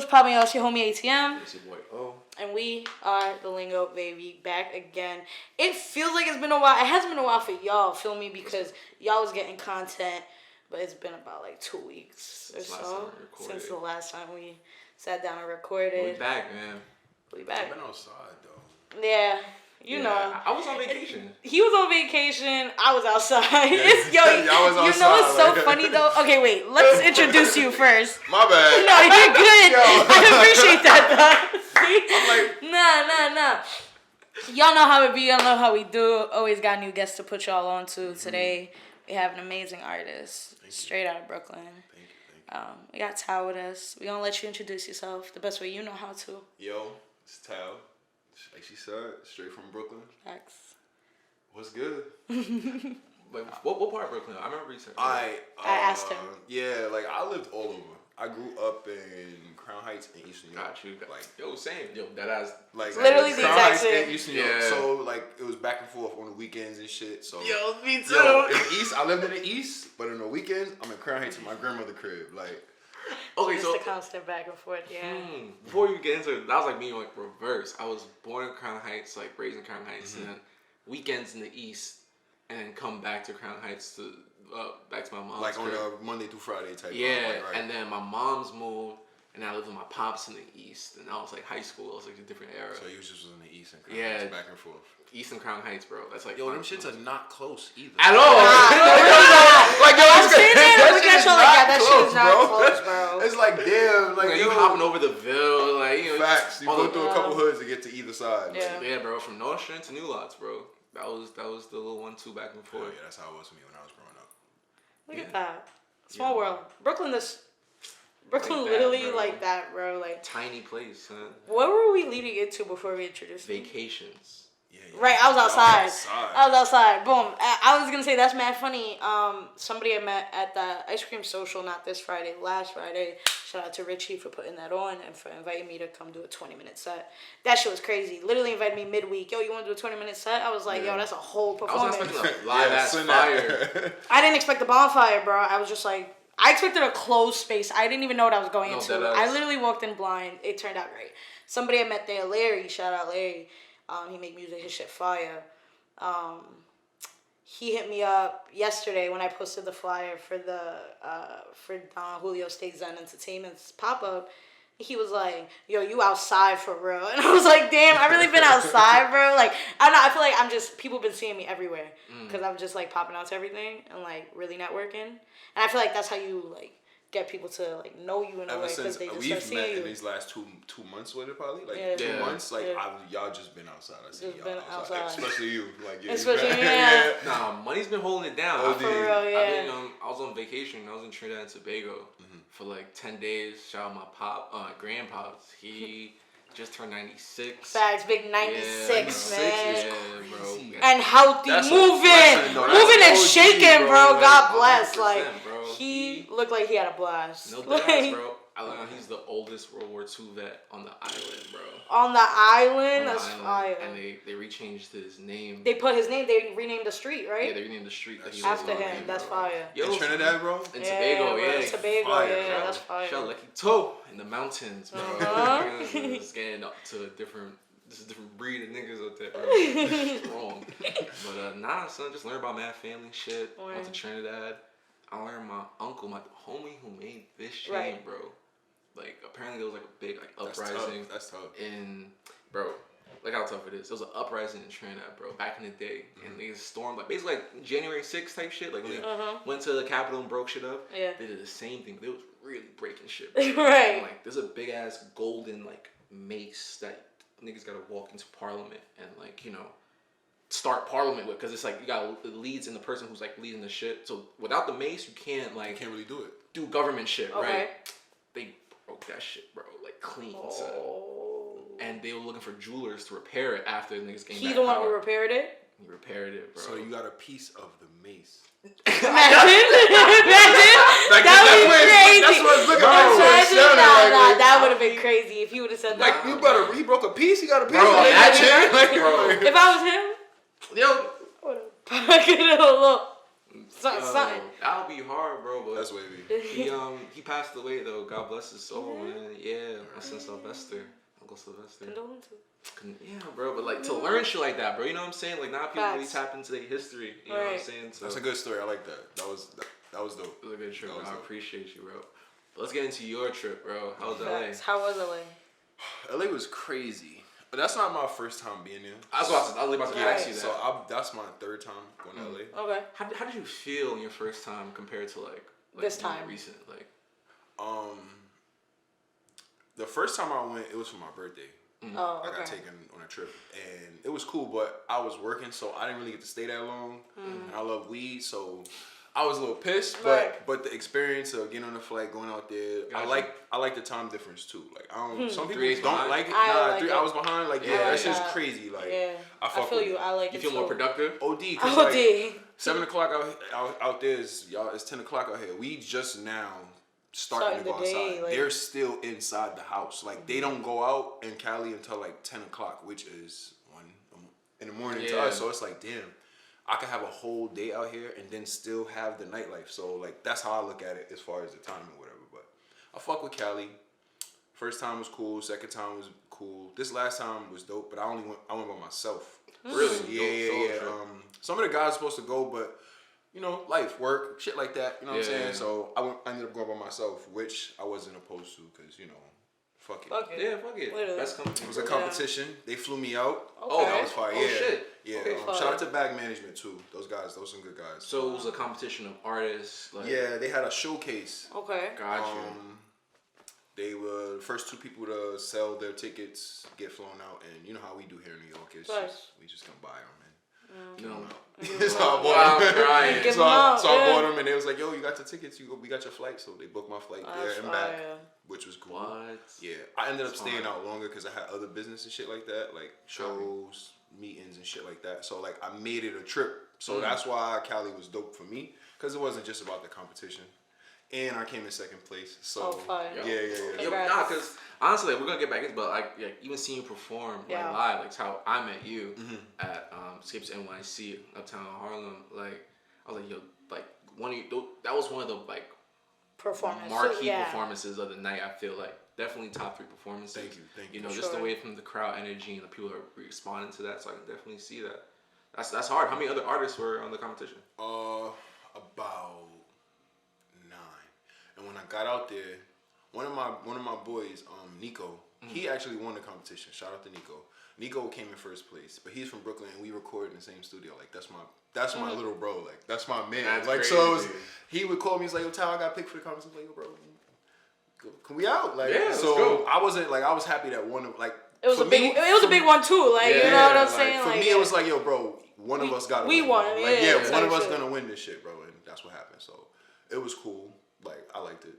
popping, y'all? It's your homie ATM. It's your boy O. And we are the Lingo Baby back again. It feels like it's been a while. It hasn't been a while for y'all, feel me? Because y'all was getting content, but it's been about like 2 weeks or so since the last time we sat down and recorded. We back, man. We back. I've been outside though. Yeah. You know, I was on vacation. He was on vacation. I was outside. It's, yo, y'all was outside, you know what's so funny though? Okay, wait. Let's introduce you first. My bad. No, you're good. Yo. I appreciate that though. See? I'm like, nah. Y'all know how it be. Y'all know how we do. Always got new guests to put y'all on to. Today we have an amazing artist, straight out of Brooklyn. Thank you. We got Tao with us. We gonna let you introduce yourself the best way you know how to. Yo, it's Tao. Like she said, straight from Brooklyn. Thanks. What's good? Like, what part of Brooklyn? I remember you said. I asked him. Yeah, like I lived all over. I grew up in Crown Heights and East New York. Got you. Like, yo, same. Yo, that ass. like literally the Crown exact Heights same. and East New York. Yeah. So like it was back and forth on the weekends and shit. So Yo, me too. Yo, in the East, I lived in the East, but in the weekends, I'm in Crown Heights with my grandmother's crib. Like, Okay, Just so the constant back and forth, yeah. before you get into it, that was like me like reverse. I was born in Crown Heights, like raised in Crown Heights, and then weekends in the East, and then come back to Crown Heights to back to my mom's like crib. on a Monday through Friday type. Yeah, Like, right. and then my mom's moved, and I lived with my pops in the East, and I was like high school. It was like a different era. So you was just in the East and Crown Yeah. Heights, back and forth. East and Crown Heights, bro. That's like Yo, them shits are not close either. at all. Like, yo, I'm sitting there looking at you like, yeah, that shit is not bro. close, bro. It's like, damn, like, Like, you yo, hopping over the Ville, like, you know. facts. You all go the- through a couple hoods to get to either side. Yeah. Yeah, bro. From North Strand to New Lots, bro. That was the little 1-2 back and Oh, forth. yeah, that's how it was for me when I was growing up. Look at that. Small world. Brooklyn Like that, literally bro. like that, bro. Like, Tiny place, huh? what were we leading into before we introduced him? Vacations. Yeah, Right, I was outside. outside. I was outside. Boom. I was gonna say that's mad funny. Somebody I met at the ice cream social, not this Friday, last Friday. Shout out to Richie for putting that on and for inviting me to come do a 20-minute set. That shit was crazy. Literally invited me midweek. Yo, you want to do a 20-minute set? I was like, yo, that's a whole I was performance. expecting a live ass send fire. that. I didn't expect the bonfire, bro. I was just like, I expected a closed space. I didn't even know what I was going No, into. deadass. I literally walked in blind. It turned out great. Somebody I met there, Larry, shout out Larry. He make music, his shit fire. He hit me up yesterday when I posted the flyer for the for Don Julio State Zen Entertainment's pop-up. He was like, yo, you outside for real. And I was like, damn, I really been outside, bro. Like, I don't know, I feel like I'm just, people been seeing me everywhere. Because I'm just, like, popping out to everything and, like, really networking. And I feel like that's how you, like, get people to, like, know you in a way. Ever Because since they just start we've seeing met you. in these last two months with it, probably like Yeah. 2 Yeah. months, like Yeah. y'all just been outside. I see Just y'all been outside. especially you, like yeah, Especially, you yeah. Nah, money's been holding it down. Oh, For real, yeah. I was on vacation. I was in Trinidad and Tobago for like 10 days. Shout out my grandpops. He just turned 96. Facts, big 96, man. Yeah, bro. And healthy, That's a moving blessing, though. That's and OG, shaking, bro. bro. God Like, bless. 100%, Like, bro. he looked like he had a blast. No Like, doubt, bro. He's the oldest World War II vet on the island, bro. on the island, On the that's island. fire. And they rechanged his name. They put his name, they renamed the street, Yeah, right? they renamed the street that he After lives on. him, that's fire. Yo, in Trinidad, bro. In Tobago, bro, yeah. Tobago, Fire, yeah, bro. that's fire. Shout out Lucky Toe in the mountains, bro. Uh-huh. It's getting up to a different breed of niggas out there, bro. It's wrong. But nah, son, just learn about mad family shit. Went to Trinidad. I learned my uncle, my homie who made this chain, Right. bro. Like, apparently there was like a big like That's uprising That's tough. in, bro. Look how tough it is. There was an uprising in Trinidad, bro, back in the day, and they stormed like basically like January 6th type shit. Like when they went to the Capitol and broke shit up. Yeah. They did the same thing. But they was really breaking shit. Bro. Right. And, like, there's a big ass golden like mace that niggas gotta walk into Parliament and like start Parliament with, because it's like you got the leads and the person who's like leading the shit. So without the mace, you can't like You can't really do it. do government shit, Okay. right? They broke that shit, bro, like clean. Son. Oh. And they were looking for jewelers to repair it after the niggas came He back the one power. who repaired it? He repaired it, bro. So you got a piece of the mace. Imagine. That would be crazy. That's what it's looking Imagine, like. that would have been crazy if he would have said Like that. he broke a piece. He got a piece. Bro, of it. imagine, Like, bro. If I was him, Yo, I would have pocketed a little. Something. That'll be hard, bro. But That's wavy. he passed away though. God bless his soul, man. Yeah, my son Sylvester, Uncle Sylvester. Condolences. Yeah, bro. But like to learn shit like that, bro. You know what I'm saying? Like now people really Facts. tap into their history. You know what I'm saying? So That's a good story. I like that. That was dope. it was a good trip. That was I dope. appreciate you, bro. But let's get into your trip, bro. How was Facts. LA? How was LA? LA was crazy. But that's not my first time being there. I was about to ask you that. So that's my third time going to LA. Okay. How did you feel in your first time compared to like This time. recent like? The first time I went, it was for my birthday. Oh, I okay. got taken on a trip, and it was cool, but I was working, so I didn't really get to stay that long. And I love weed, so I was a little pissed. But the experience of getting on the flight, going out there, Gotcha. I like the time difference too. Like I don't, some people 3 days don't behind? like it. I like 3 it. hours behind. Like Yeah, that's just that. crazy. Like Yeah. I fuck feel with you. it. I like You it feel more too. productive? OD, cause OD. like 7 o'clock out there is y'all. It's 10 o'clock out here. We just now starting to go Starting the day, outside. like- They're still inside the house. Like they don't go out in Cali until like 10 o'clock, which is 1 in the morning to Yeah. us. So it's like, damn, I could have a whole day out here and then still have the nightlife. So like that's how I look at it as far as the time or whatever. But I fuck with Cali. First time was cool. Second time was cool. This last time was dope, but I went by myself. Really? Yeah. Solo trip. Some of the guys supposed to go, but you know, life, work, shit like that. You know what I'm Yeah. saying? So I ended up going by myself, which I wasn't opposed to, because you know, fuck it. Fuck it. Yeah, fuck it. Literally. Best company. It was a competition. They flew me out. Oh, That was fire. Oh, Yeah. shit. Yeah. Okay. Shout out to Bag Management too. Those were some good guys. So it was a competition of artists. Like, Yeah, they had a showcase. Okay. Gotcha. They were the first 2 people to sell their tickets, get flown out, and you know how we do here in New York. It's Right. just, we just gonna buy them and no. so I Wow, bought I'm crying. Give so them I out, bought yeah. them, and they was like, "Yo, you got the tickets? We got your flight." So they booked my flight there That's and back, fire. which was cool. What? Yeah, I ended up That's staying fire. out longer because I had other business and shit like that, like shows, meetings, and shit like that. So like I made it a trip. So that's why Cali was dope for me, because it wasn't just about the competition. And I came in second place. So Oh, fire. yeah. Yo, Congrats. nah, because honestly, we're gonna get back into, but like even seeing you perform like Yeah. live, like it's how I met you at Skips NYC uptown Harlem. Like I was like, yo, like that was one of the like Performance. marquee Yeah. performances of the night. I feel like definitely top 3 performances. Thank you. You know, just the Sure. way from the crowd energy and the people are responding to that. So I can definitely see that. That's hard. How many other artists were on the competition? About 9. And when I got out there, one of my boys, Nico, he actually won the competition. Shout out to Nico. Nico came in first place, but he's from Brooklyn, and we record in the same studio. Like that's my little bro. Like that's my man. That's like crazy. so, he would call me. He's like, "Yo, Tal, I got picked for the competition." I'm like, "Yo, bro, can we out?" Like, Yeah, let's so go. I wasn't like I was happy that one of like It was for a big. me- It was a big one too. Like you know what I'm like, saying. For like me, it was like, yo, bro, one of us got to we win. won, Bro. yeah, Like, yeah, type one of us shit. gonna win this shit, bro, and that's what happened. So it was cool. Like I liked it.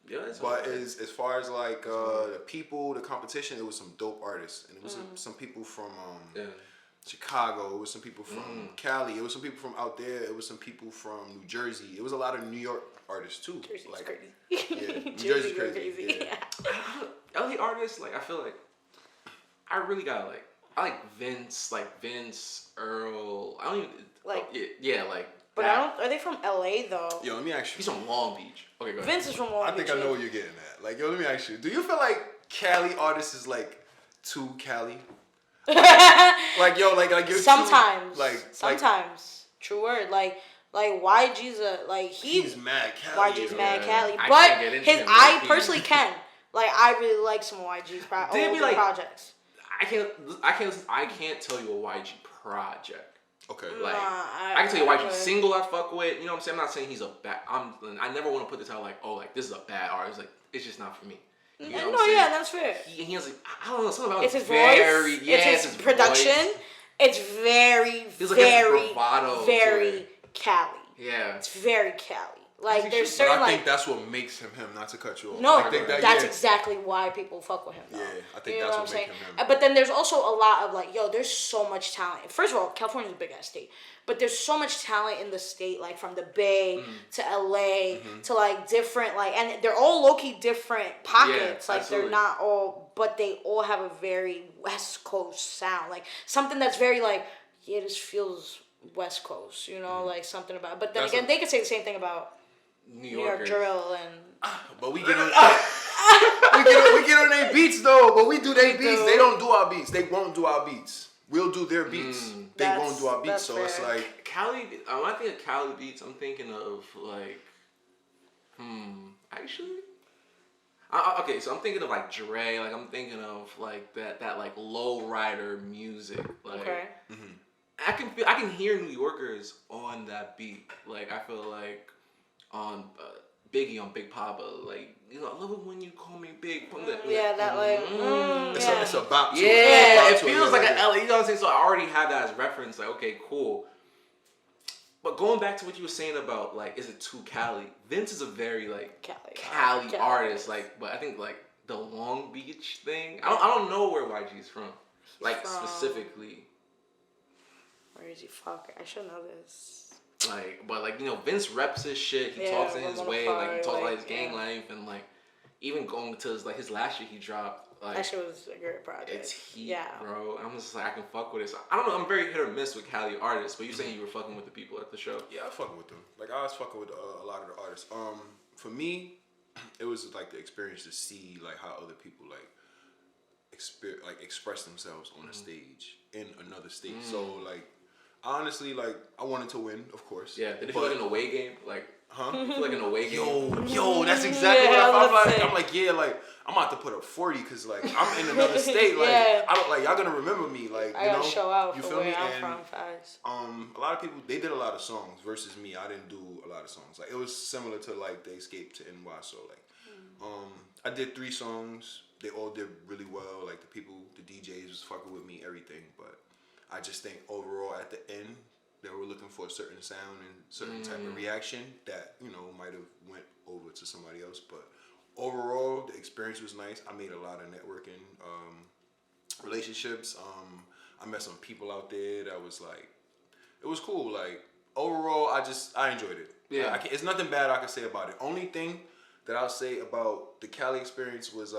Yeah, it's But alright. as far as like the people, the competition, it was some dope artists, and it was some people from Chicago. It was some people from Cali. It was some people from out there. It was some people from New Jersey. It was a lot of New York artists too. Jersey's like, crazy. Yeah, New Jersey's Jersey's crazy. Yeah. LA artists, like I feel like I really got like I like Vince, Earl. I don't even Like- yeah, like. But that. I don't. Are they from LA though? Yo, let me ask you. He's from Long Beach. Okay, go ahead. Vince is from Long I Beach. think I know what you're getting at. Like, yo, let me ask you. Do you feel like Cali artists is like too Cali? Like, yo, like you're Sometimes. too, like sometimes. True word. Like YG's he's mad Cali. YG's yo. mad Cali, I but can't get into him, I low-key. personally can. Like I really like some of YG's They'd be older like- projects. I can't tell you a YG project. Okay. Like Nah, I can tell you a YG okay. single I fuck with. You know what I'm saying? I'm not saying he's a bad. I never want to put this out like, oh, like this is a bad artist. Like it's just not for me. You know what I'm No, saying? yeah, that's fair. He has like I don't know something about It's his very, voice. Yeah, it's his production. voice. It's very, Feels like he has very, bravado to very it. Cali. Yeah. It's very Cali. Like He there's should- But certain I think like that's what makes him him. Not to cut you off. no, I think that's exactly why people fuck with him. Though. Yeah, I think You know that's what what I'm make saying? him him. But then there's also a lot of like, yo, there's so much talent. First of all, California's a big ass state, but there's so much talent in the state, like from the Bay to LA to like different like, and they're all low key different pockets. Like absolutely. they're not all, but they all have a very West Coast sound, like something that's very like, yeah, this feels West Coast, you know, like something about. But then That's again, a- they could say the same thing about New New York Yorkers. drill and. But we get on we get on their beats though. But we do their beats. do. They don't do our beats. They won't do our beats. We'll do their beats. They That's- won't do our beats. that's So it's fair. like Cali. When I think of Cali beats, I'm thinking of like, actually. Okay, so I'm thinking of like Dre, like I'm thinking of like that like low rider music. Like Okay. I can hear New Yorkers on that beat. Like I feel like on Biggie on Big Papa, like I love it when you call me Big. Yeah, that like. it's a bop. To Yeah, it. it feels like an LA. You know what I'm saying? So I already have that as reference. Like okay, cool. But going back to what you were saying about like, is it too Cali? Vince is a very like Cali artist. Like, but I think like the Long Beach thing. I don't know where YG's from. Like from- specifically. Where is he? Fuck, I should know this. Like, but like Vince reps his shit. He talks in his way. Like he talks about his gang life and like even going to his last year he dropped. Like, that shit was a great project. it's heat, bro. I'm just like I can fuck with it. So, I don't know. I'm very hit or miss with Cali artists. But you saying you were fucking with the people at the show? Yeah, I was fucking with them. Like I was fucking with a lot of the artists. For me, it was like the experience to see like how other people like express themselves on a stage in another state. So like honestly, like I wanted to win, of course. Yeah. Did it feel like an away game? Like, you feel like an away game? Yo, that's exactly what I felt like. I'm like, yeah, like I'm about to put up 40 because like I'm in another state. Like I don't like y'all gonna remember me. Like I gotta show out you for feel where me? I'm And from, fast. a lot of people they did a lot of songs versus me. I didn't do a lot of songs. Like it was similar to like the Escape to NY. So like, I did 3 songs. They all did really well. Like the people, the DJs was fucking with me, everything. But I just think overall at the end, they were looking for a certain sound and certain type of reaction that might have went over to somebody else. But overall, the experience was nice. I made a lot of networking, relationships. I met some people out there that was like, it was cool. Like overall, I enjoyed it. Yeah, it's nothing bad I can say about it. Only thing that I'll say about the Cali experience was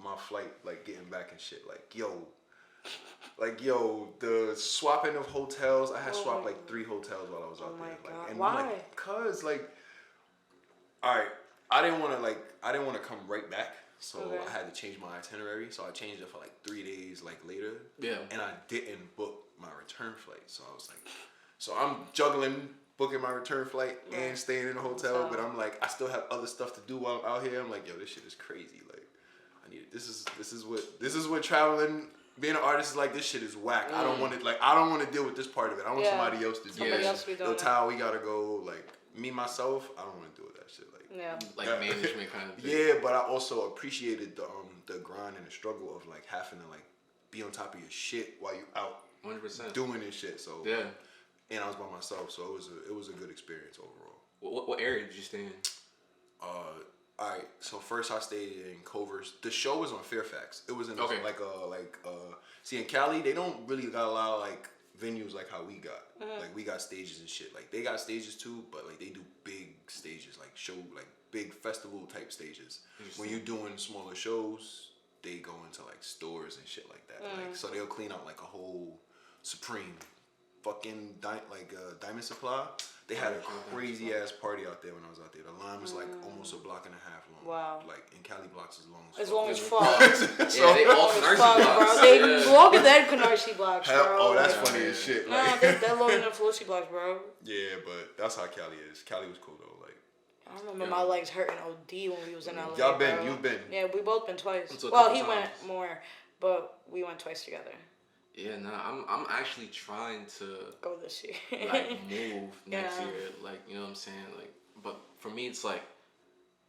my flight, like getting back and shit. Like yo, the swapping of hotels. I had swapped like 3 hotels while I was out there. God. Like, and Why? Like, cause like, all right, I didn't want to come right back, so I had to change my itinerary. So I changed it for like 3 days, like later. Yeah. And I didn't book my return flight, so I was like, so I'm juggling booking my return flight and staying in a hotel, but I'm like, I still have other stuff to do while I'm out here. I'm like, yo, this shit is crazy. Like, I need it. This is what traveling. Being an artist is like. This shit is whack. I don't want it. Like I don't want to deal with this part of it. I want somebody else to do it. Yo, Ty, we gotta go. Like me myself, I don't want to deal with that shit. Like management kind of thing. Yeah, but I also appreciated the grind and the struggle of like having to like be on top of your shit while you out 100% doing this shit. So yeah, and I was by myself, so it was a good experience overall. What area did you stay in? All right, so first I stayed in Covers. The show was on Fairfax. It was in see in Cali they don't really got a lot of like venues like how we got. Like we got stages and shit. Like they got stages too, but like they do big stages, like big festival type stages. When you're doing smaller shows, they go into like stores and shit like that. Like so they'll clean out like a whole Supreme fucking Diamond Supply. They had a crazy ass party out there when I was out there. The line was like almost a block and a half long. Wow. Like in Cali blocks as long as As fuck. long as fuck. Yeah, they all Canarsie blocks. Bro. They longer than Canarsie blocks, bro. Oh, that's funny as shit. Nah, Like, they're longer than Felicity blocks, bro. yeah, but that's how Cali is. Cali was cool though. Like I remember my legs hurting OD when we was in LA. y'all been, bro. you've been. Yeah, we both been twice. So Well, he times. went more, but we went twice together. Yeah, I'm actually trying to Go this year. like move next Yeah. year. Like, you know what I'm saying? Like, but for me, it's like,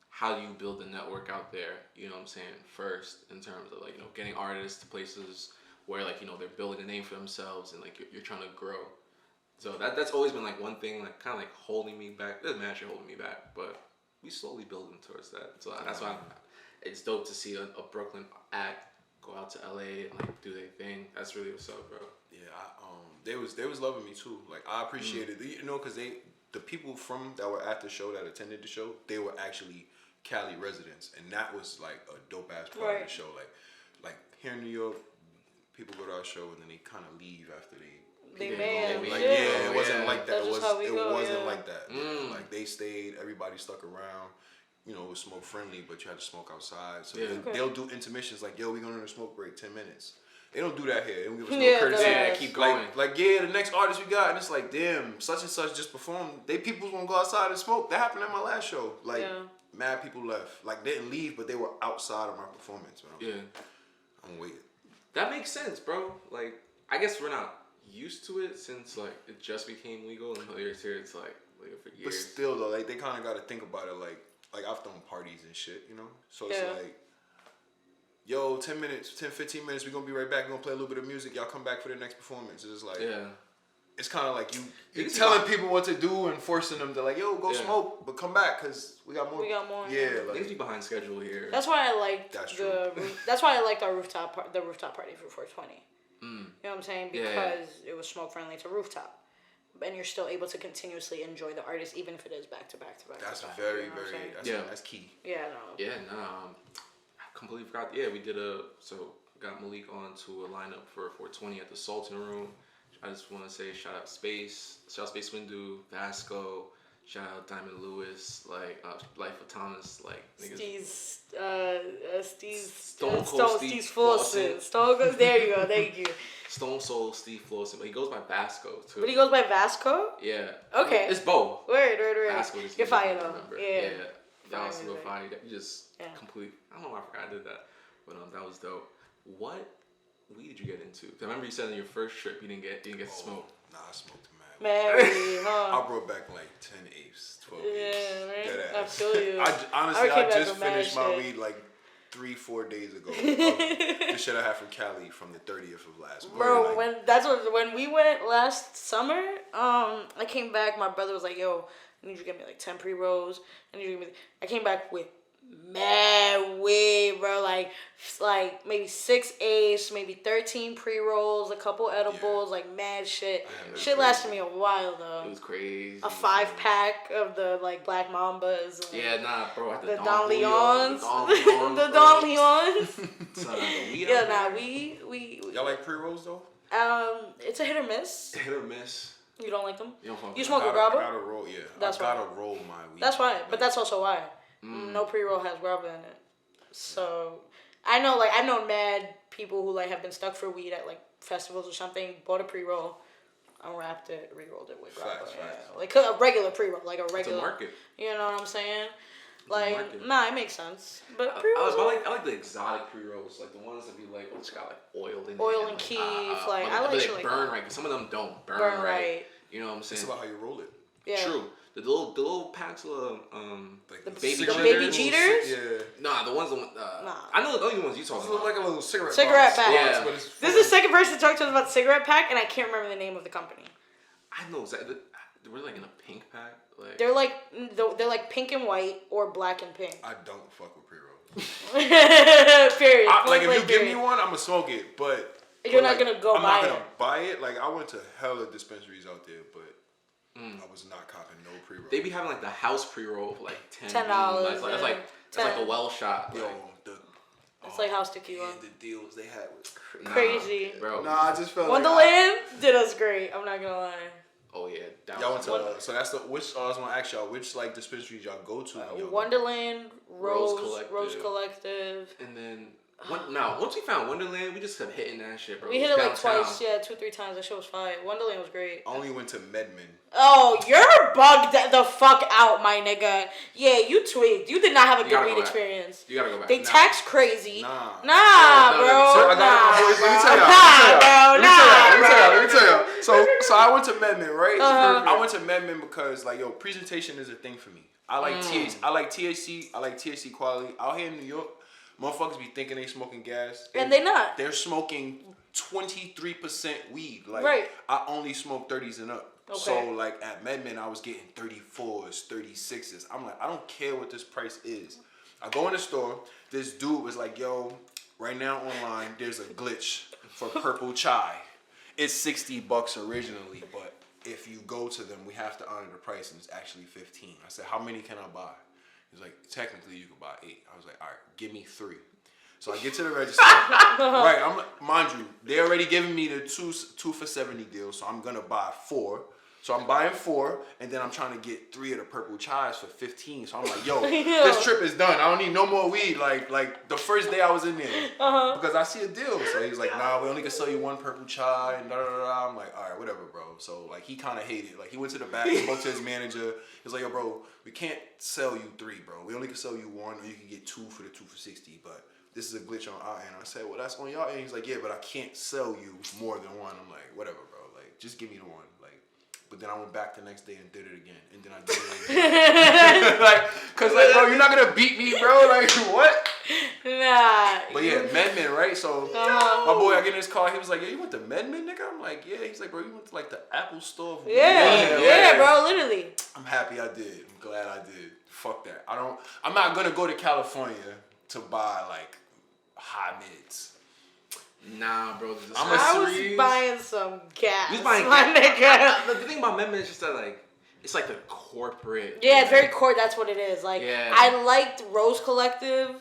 how do you build a network out there? You know what I'm saying? First, in terms of like, getting artists to places where like, they're building a name for themselves and like you're trying to grow. So that's always been like one thing, like kind of like holding me back. It doesn't actually holding me back, but we slowly building towards that. So that's why it's dope to see a Brooklyn act go out to LA and like do their thing. That's really what's up, bro. Yeah, they was loving me too. Like I appreciated because the people that were at the show that attended the show, they were actually Cali residents, and that was like a dope ass part of the show. Like here in New York, people go to our show and then they kind of leave after they they Yeah, man. like, Like, Yeah. it wasn't like that. That's just how we It go, wasn't yeah. like that. Like, they stayed, everybody stuck around. You know, it was smoke friendly, but you had to smoke outside. So they'll do intermissions like, yo, we going on a smoke break, 10 minutes. They don't do that here. They don't give us no courtesy. Yeah, keep going. Like, yeah, the next artist we got, and it's like, damn, such and such just performed. People won't go outside and smoke. That happened at my last show. Like, mad people left. Like, they didn't leave, but they were outside of my performance. Man. I'm waiting. That makes sense, bro. Like, I guess we're not used to it since, like, it just became legal. And here it's like legal for years. But still, though, like, they kind of got to think about it. Like, I've thrown parties and shit, you know? So it's like, yo, 10 minutes, 10, 15 minutes, we're going to be right back. We're going to play a little bit of music. Y'all come back for the next performance. It's like, it's kind of like you're telling people what to do and forcing them to, like, yo, go smoke, but come back because we got more. Yeah. Like, things be behind schedule here. That's why I liked that's why I liked our rooftop party for 420. You know what I'm saying? Because it was smoke friendly to rooftop. And you're still able to continuously enjoy the artist, even if it is back to back to back. That's to back, very, you know very, that's key. Yeah, no. I completely forgot. We did got Malik on to a lineup for 420 at the Sultan Room. I just want to say shout out Space Windu, Vasco, shout out Diamond Lewis, like Life of Thomas, like niggas. Stone Cold Steve Flossin. Stone Cold, there you go, thank you. Stone Soul Steve Flossin, but he goes by Vasco too. But he goes by Vasco? Yeah. Okay. It's both. Word. Vasco is You're fire though. Yeah. Y'all also go fire. You just complete. I don't know why I forgot I did that, but that was dope. What weed did you get into? 'Cause I remember you said on your first trip you didn't get to smoke. Nah, I smoked mad. Mary, huh? I brought back like 10 apes, 12 Yeah, apes. right? I feel you. Honestly, I just finished my shit. weed like 3-4 days ago. The shit I had from Cali from the 30th of last month. Bro, when we went last summer, I came back, my brother was like, yo, I need you to get me like 10 pre-rolls. I came back with mad weed, bro. Like maybe 6 apes, maybe 13 pre-rolls, a couple edibles, like mad shit. Shit lasted me a while though. It was crazy. A 5-pack of the like Black Mambas. Bro. The Don Leons. The Don Leons. We. Y'all like pre-rolls though? It's a hit or miss. Hit or miss. You don't like them? You smoke a grabba? I gotta roll, yeah. That's I gotta roll my weed. That's why, but that's also why. No pre-roll has grabba in it. So, I know mad people who like have been stuck for weed at like festivals or something, bought a pre-roll, unwrapped it, re-rolled it with grabba. Facts. Like a regular pre-roll, like a regular. It's a market. You know what I'm saying? It makes sense. But pre-rolls I like the exotic pre-rolls, like the ones that be like, it's got like oil in it. Oil and keef, I like shit like burn that. right. Some of them don't burn right. You know what I'm saying? It's about how you roll it. Yeah. True. The little packs of Like the baby baby cheaters? Yeah. Nah, the ones I know the only ones you talking It look about. like a little cigarette Cigarette box. pack. Yeah. But it's This is the second person to talk to us about the cigarette pack, and I can't remember the name of the company. I know exactly. We're like in a pink pack. Like They're like pink and white or black and pink. I don't fuck with pre-rolls. Period. Like if you give me one, I'ma smoke it, but you're not gonna go I'm buy not it. gonna buy it. Like I went to hella dispensaries out there, but I was not copping no pre-roll. they be having like the house pre-roll for like $10. $10, That's like the well shot. Yo, Like, It's like house tequila. and the deals they had was Crazy. bro. Nah, I just felt Wonderland did us great. I'm not gonna lie. Oh yeah, y'all went to so that's the which I was gonna ask y'all which like dispensaries y'all go to. Wonderland, Rose Collective. Collective. And then once we found Wonderland, we just kept hitting that shit, bro. We hit it like downtown. twice, 2-3 times. That shit was fire. Wonderland was great. I only went to MedMen. Oh, you're bugged the fuck out, my nigga. Yeah, you twigged. You did not have a good weed experience. You gotta go back. They tax crazy. Nah, bro. Let me tell you. So I went to MedMen, right? I went to MedMen because like presentation is a thing for me. I like THC. I like THC quality. Out here in New York, motherfuckers be thinking they smoking gas. And they not. They're smoking 23% weed. Like right. I only smoke 30s and up. Okay. So like at MedMen, I was getting 34s, 36s. I'm like, I don't care what this price is. I go in the store. This dude was like, yo, right now online, there's a glitch for purple chai. It's $60 originally, but if you go to them, we have to honor the price, and it's actually $15. I said, how many can I buy? He's like, technically you can buy 8. I was like, all right, give me 3. So I get to the register. Right, mind you, they already giving me the two for $70 deal, so I'm gonna buy 4. So I'm buying 4, and then I'm trying to get 3 of the purple chais for $15. So I'm like, yo, this trip is done. I don't need no more weed. Like the first day I was in there, because I see a deal. So he's like, nah, we only can sell you 1 purple chai, and da da da. I'm like, all right, whatever, bro. So like he kind of hated. Like he went to the back, spoke to his manager. He's like, yo, bro, we can't sell you 3, bro. We only can sell you 1, or you can get 2 for the 2 for $60. But this is a glitch on our end. I said, well, that's on y'all end. He's like, yeah, but I can't sell you more than 1. I'm like, whatever, bro. Like, just give me the 1. But then I went back the next day and did it again. And then I did it again. Cause bro, you're not gonna beat me, bro. Like, what? Nah. But yeah, MedMen, right? So, my boy, I get in his car. He was like, yeah, you went to MedMen, nigga? I'm like, yeah. He's like, bro, you went to, like, the Apple store? Yeah, bro, literally. I'm happy I did. I'm glad I did. Fuck that. I'm not gonna go to California to buy, like, high mids. Nah, bro. I was buying some gas. You was buying gas. The thing about MedMen is just that, like, it's like the corporate. Yeah, it's very corporate. That's what it is. Like, yeah. I liked Rose Collective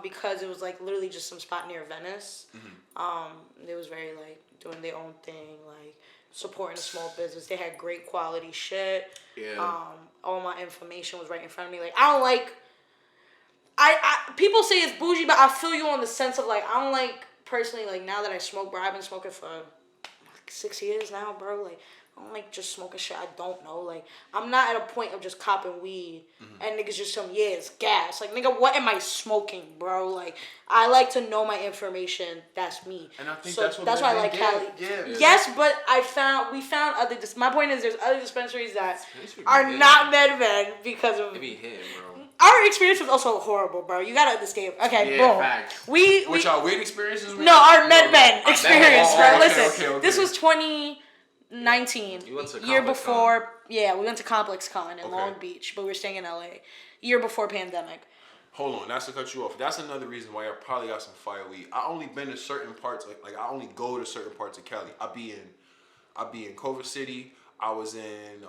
because it was, like, literally just some spot near Venice. It was very, like, doing their own thing, like, supporting a small business. They had great quality shit. Yeah. All my information was right in front of me. Like, I don't like... people say it's bougie, but I feel you on the sense of, like, I don't like... Personally, like, now that I smoke, bro, I've been smoking for like 6 years now, bro. Like, I don't like just smoking shit I don't know. Like, I'm not at a point of just copping weed and niggas just tell me, yeah, it's gas. Like, nigga, what am I smoking, bro? Like, I like to know my information. That's me. And I think so that's why I like Cali. Yeah. Yes, but we found other. My point is, there's other dispensaries that are not MedMen because of. It be hitting, bro. Our experience was also horrible, bro. You gotta understand. Okay, yeah, boom. Facts. Which our weed experiences? No, our MedMen experience, bro. Okay, Listen, okay. this was 2019. You went to year Complex before. Con. Yeah, we went to Complex Con in Long Beach, but we were staying in LA. Year before pandemic. Hold on, that's to cut you off. That's another reason why I probably got some fire weed. I only been to certain parts, like I only go to certain parts of Cali. I be in Culver City. I was in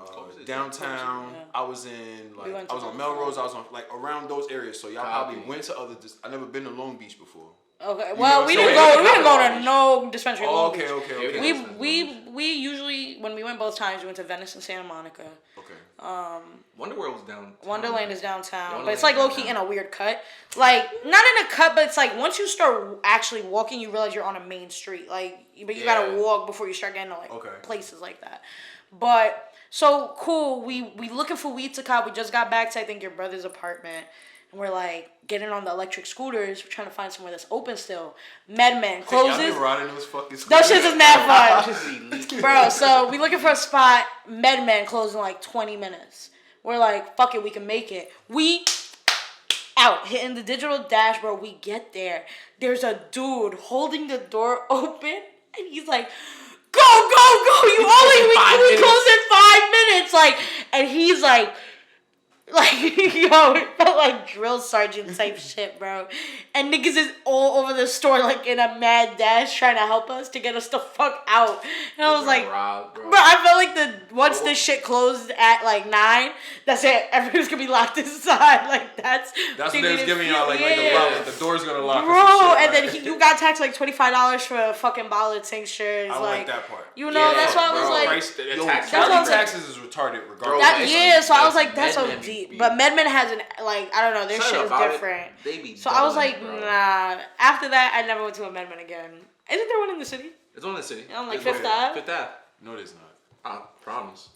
downtown. Yeah. I was in I was on Melrose. I was on like around those areas. So y'all probably went to other. I never been to Long Beach before. Okay. Well, we didn't go to no dispensary. Okay. We usually when we went both times we went to Venice and Santa Monica. Okay. Wonderworld was downtown. Wonderland is downtown, but it's like low key in a weird cut. Like not in a cut, but it's like once you start actually walking, you realize you're on a main street. Like, but you gotta walk before you start getting to like places like that. But so cool. We looking for weed to cop. We just got back to I think your brother's apartment, and we're like getting on the electric scooters. We're trying to find somewhere that's open still. MedMen closes. Y'all been riding those fucking scooters. Those shits is mad fun, bro. So we looking for a spot. MedMen closing in like 20 minutes. We're like, fuck it, we can make it. We out hitting the digital dash, bro. We get there. There's a dude holding the door open, and he's like. Go! You only we close in 5 minutes, like, and he's like, yo, it felt like drill sergeant type shit, bro. And niggas is all over the store, like in a mad dash, trying to help us to get us the fuck out. And I was like, bro, I felt like once this shit closed at like 9, that's it. Everyone's gonna be locked inside. Like that's what they was giving y'all, like the door's gonna lock. Bro, and then you got taxed like $25 for a fucking bottle of tinctures. I like that part. You know, that's why I was like, taxes is retarded regardless. So I was like, that's so deep. But MedMen has I don't know, their shit is different. So I was like, nah. After that, I never went to a MedMen again. Isn't there one in the city? There's one in the city. On like Fifth Ave? Fifth Ave. No, there's not. I promise.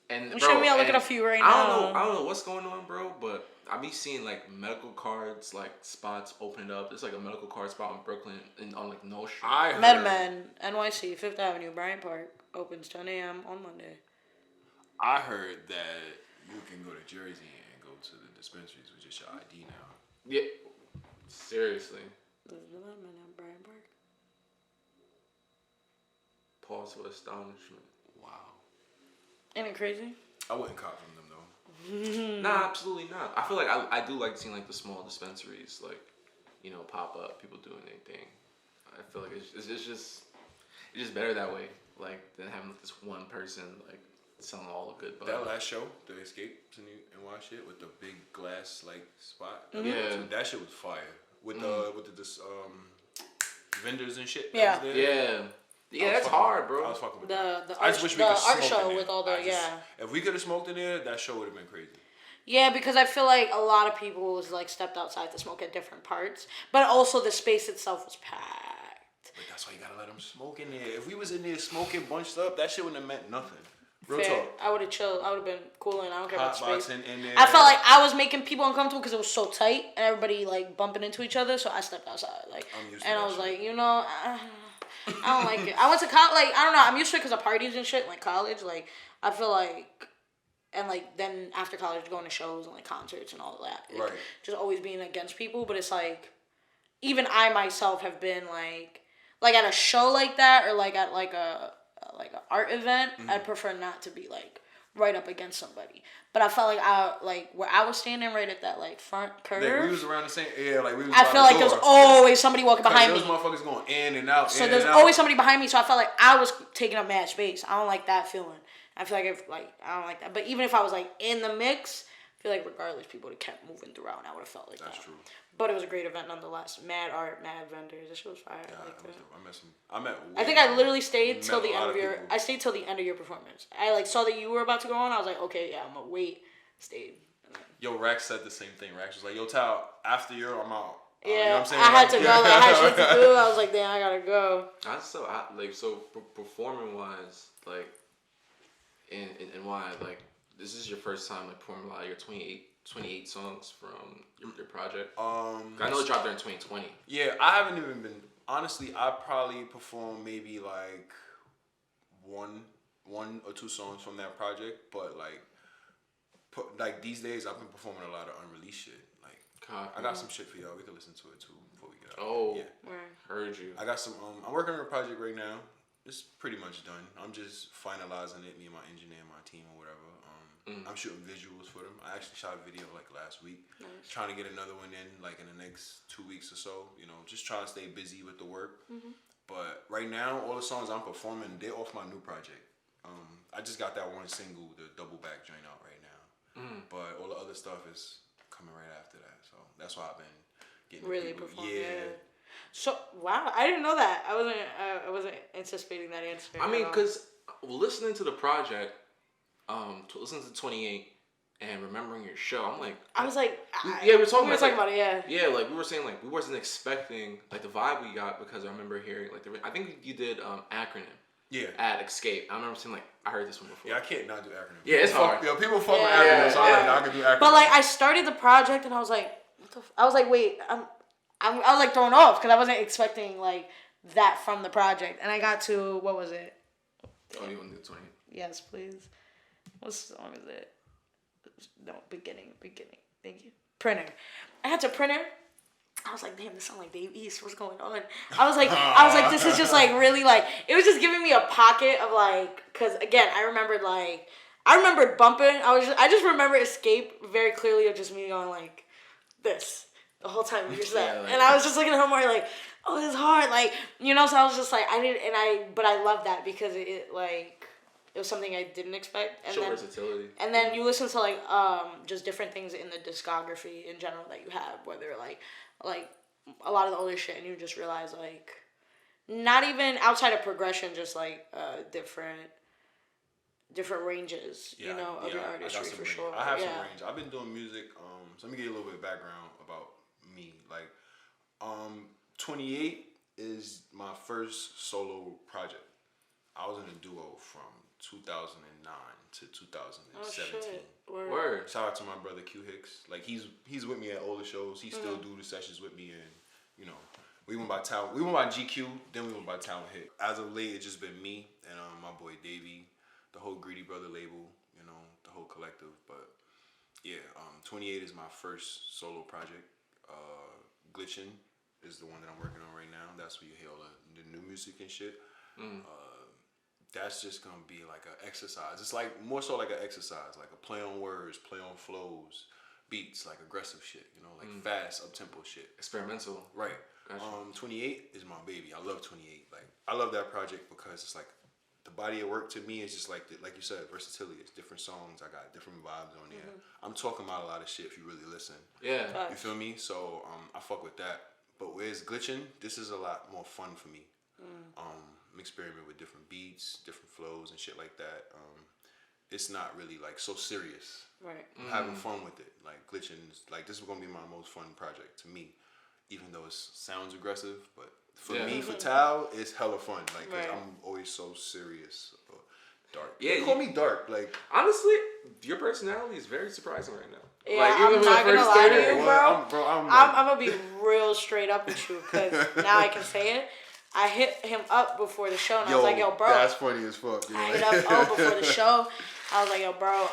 And I'm sure I'll look at a few right now. I don't know what's going on, bro, but I be seeing like medical cards, like spots opened up. There's like a medical card spot in Brooklyn and on like No Street. MedMen, NYC, Fifth Avenue, Bryant Park, opens 10 a.m. on Monday. I heard that you can go to Jersey and go to the dispensaries with just your ID now. Yeah. Seriously. There's no MedMen at Bryant Park. Pause for astonishment. Wow. Ain't it crazy? I wouldn't cop from them though. Nah, absolutely not. I feel like I do like seeing like the small dispensaries like, you know, pop up, people doing their thing. I feel like it's just better that way, like than having like, this one person like selling all the good bud. That last show, the Escape and watch it with the big glass like spot. Yeah, that shit was fire. with the vendors and shit. Yeah. That was there. Yeah, that's hard, bro. I was fucking with the I just wish we could art smoke show in there. with all the If we could have smoked in there, that show would have been crazy. Yeah, because I feel like a lot of people was like stepped outside to smoke at different parts, but also the space itself was packed. But that's why you gotta let them smoke in there. If we was in there smoking bunched up, that shit wouldn't have meant nothing. Real Fair. talk. I would have chilled. I would have been cooling. I don't care about space. In there. I felt like I was making people uncomfortable because it was so tight and everybody like bumping into each other. So I stepped outside, like, and I was like, you know, I don't like it. I went to college. Like, I don't know. I'm used to it because of parties and shit. Like college, like I feel like, and like then after college, going to shows and like concerts and all that. Like, right. Just always being against people, but it's like, even I myself have been like at a show like that or like at like a art event, I'd prefer not to be like right up against somebody. But I felt like where I was standing right at that like front curve. Like we was around the same like we was. I feel like there's always somebody walking behind me. Those motherfuckers going in and out. So there's always somebody behind me. So I felt like I was taking up mad space. I don't like that feeling. I feel like I don't like that. But even if I was like in the mix, I feel like regardless, people would have kept moving throughout, and I would have felt like that. That's true. But it was a great event nonetheless. Mad art, mad vendors. That shit was fire. I met. I think I literally stayed till the end of your. I stayed till the end of your performance. I like saw that you were about to go on. I was like, okay, yeah, I'm gonna wait. Stayed. Yo, Rax said the same thing. Rax was like, yo, Tal, after you, I'm out. Yeah, you know what I'm saying? I had to go. Like, I had shit to do. I was like, damn, I gotta go. Performing wise, like, and why, like, this is your first time like performing a lot of your 28 songs from your project. I know it dropped there in 2020. Yeah, I haven't even been. Honestly, I probably performed maybe like one or two songs from that project, but like these days I've been performing a lot of unreleased shit. Like I got some shit for y'all. We can listen to it too before we get out. Oh, yeah, heard you. I got some. I'm working on a project right now. It's pretty much done. I'm just finalizing it. Me and my engineer, and my team, or whatever. I'm shooting visuals for them. I actually shot a video like last week. Nice. Trying to get another one in like in the next 2 weeks or so. You know, just trying to stay busy with the work. But right now, all the songs I'm performing, they're off my new project. I just got that one single, the double back joint out right now. But all the other stuff is coming right after that. So that's why I've been getting Really people. performing. Yeah. So wow, I didn't know that. I wasn't anticipating that answer. I mean, cause listening to the project, listening to 28 and remembering your show, I'm like, I was like, we were talking about it, yeah. Yeah, like we were saying, like we wasn't expecting like the vibe we got because I remember hearing like I think you did acronym. Yeah. At Escape. I remember saying like I heard this one before. Yeah, I can't not do acronym. Yeah, it's hard. Yo, people fuck with acronyms, so I can do acronyms. But like I started the project and I was like, I was like, wait, I was like thrown off because I wasn't expecting like that from the project, and I got to what was it? Oh, you want to do 20? Yes, please. What song is it? No, beginning. Thank you. Printer. I had to Printer. I was like, damn, this sounds like Dave East. What's going on? I was like, this is just like really like, it was just giving me a pocket of like, cause again, I remembered bumping. I just remember Escape very clearly of just me going like this the whole time you said, and I was just looking at her more like, oh, this is hard, like, you know. So I was just like, but I love that because it was something I didn't expect. And versatility. And then you listen to like just different things in the discography in general that you have, whether like a lot of the older shit, and you just realize like not even outside of progression, just like different ranges, you know, of your artistry for sure. I have some range. I've been doing music. So let me give you a little bit of background about me. Like, 28 is my first solo project. I was in a duo from 2009 to 2017. Word. Shout out to my brother Q Hicks. Like he's with me at all the shows. He still do the sessions with me, and you know, we went by GQ, then we went by Talent Hit. As of late, it's just been me and my boy Davey, the whole Greedy Brother label, you know, the whole collective. But yeah, 28 is my first solo project. Glitchin' is the one that I'm working on right now. That's where you hear all the new music and shit. That's just gonna be like an exercise. It's like more so like an exercise, like a play on words, play on flows, beats, like aggressive shit, you know, like fast, up-tempo shit. Experimental. Right. Gotcha. 28 is my baby. I love 28. Like, I love that project because it's like the body of work to me is just like you said, versatility. It's different songs. I got different vibes on there. I'm talking about a lot of shit if you really listen. Yeah. You feel me? So I fuck with that. But where it's glitching, this is a lot more fun for me. I'm experimenting with different beats, different flows, and shit like that. It's not really like so serious. Right. I'm having fun with it. Like glitching, like this is gonna be my most fun project to me, even though it sounds aggressive. But for me, for Tal, it's hella fun. Like 'cause I'm always so serious. Dark. Yeah, call me dark. Like honestly, your personality is very surprising right now. Yeah, like, I'm not gonna lie to you, bro. I'm gonna be real straight up with you because now I can say it. I hit him up before the show and I was like, yo, bro. That's funny as fuck. I hit up before the show. I was like, yo, bro,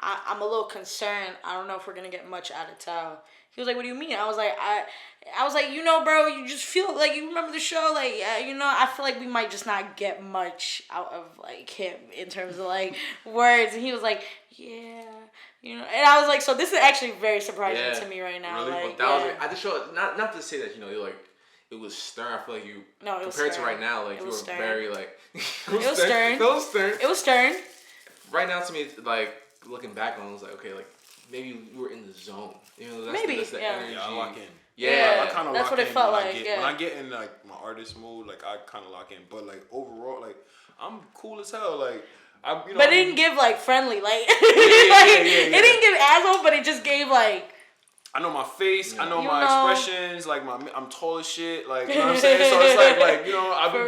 I'm a little concerned. I don't know if we're gonna get much out of Tal. He was like, what do you mean? I was like, you know, bro, you just feel like you remember the show, like, you know, I feel like we might just not get much out of like him in terms of like words. And he was like, yeah, you know, and I was like, so this is actually very surprising to me right now. Really? Like, that was at the show. Not to say that you're like. It was stern. I feel like you compared to right now, like you were stern. very like. It was stern. It was stern. It was stern. Right now, to me, like looking back on, it was like okay, like maybe you were in the zone. You know, that's the energy. Yeah, I lock in. Yeah, I kind of that's lock what it in felt when like. when I get in like my artist mode, like I kind of lock in. But like overall, like I'm cool as hell. Like but it didn't give like friendly, like it didn't give asshole, but it just gave like. I know my face. I know my expressions. Like I'm tall as shit. Like you know what I'm saying. So it's like you know I be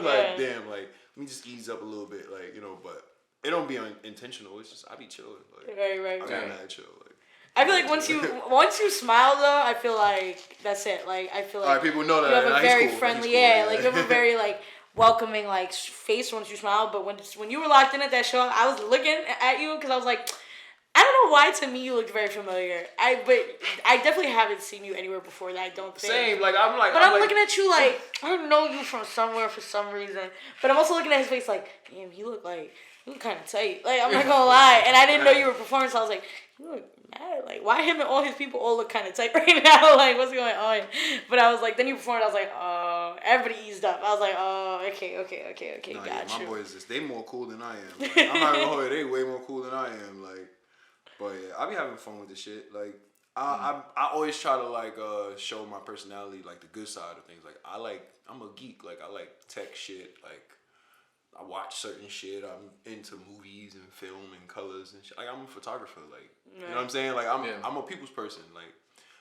like damn. Like let me just ease up a little bit. Like you know, but it don't be intentional. It's just I be chilling. Like right. I be mad chill. Like I feel like once you smile though, I feel like that's it. Like I feel like all right, people know that you have a very cool. friendly, cool, like you have a very like welcoming like face once you smile. But when you were locked in at that show, I was looking at you because I was like. I don't know why to me you looked very familiar. But I definitely haven't seen you anywhere before that I don't think. Same, like I'm looking at you like I know you from somewhere for some reason. But I'm also looking at his face like, damn, you look kind of tight. Like I'm not gonna lie, and I didn't know you were performing, so I was like, you look mad. Like why him and all his people all look kind of tight right now? Like what's going on? But I was like, then you performed. I was like, oh, everybody eased up. I was like, oh, okay, nah, got my you. boys, they more cool than I am. Like, I'm not gonna hold it. They way more cool than I am. Like. But yeah, I be having fun with this shit. Like I always try to like show my personality, like the good side of things. Like I'm a geek. Like I like tech shit. Like I watch certain shit. I'm into movies and film and colors and shit. Like I'm a photographer. Like you know what I'm saying. Like I'm a people's person. Like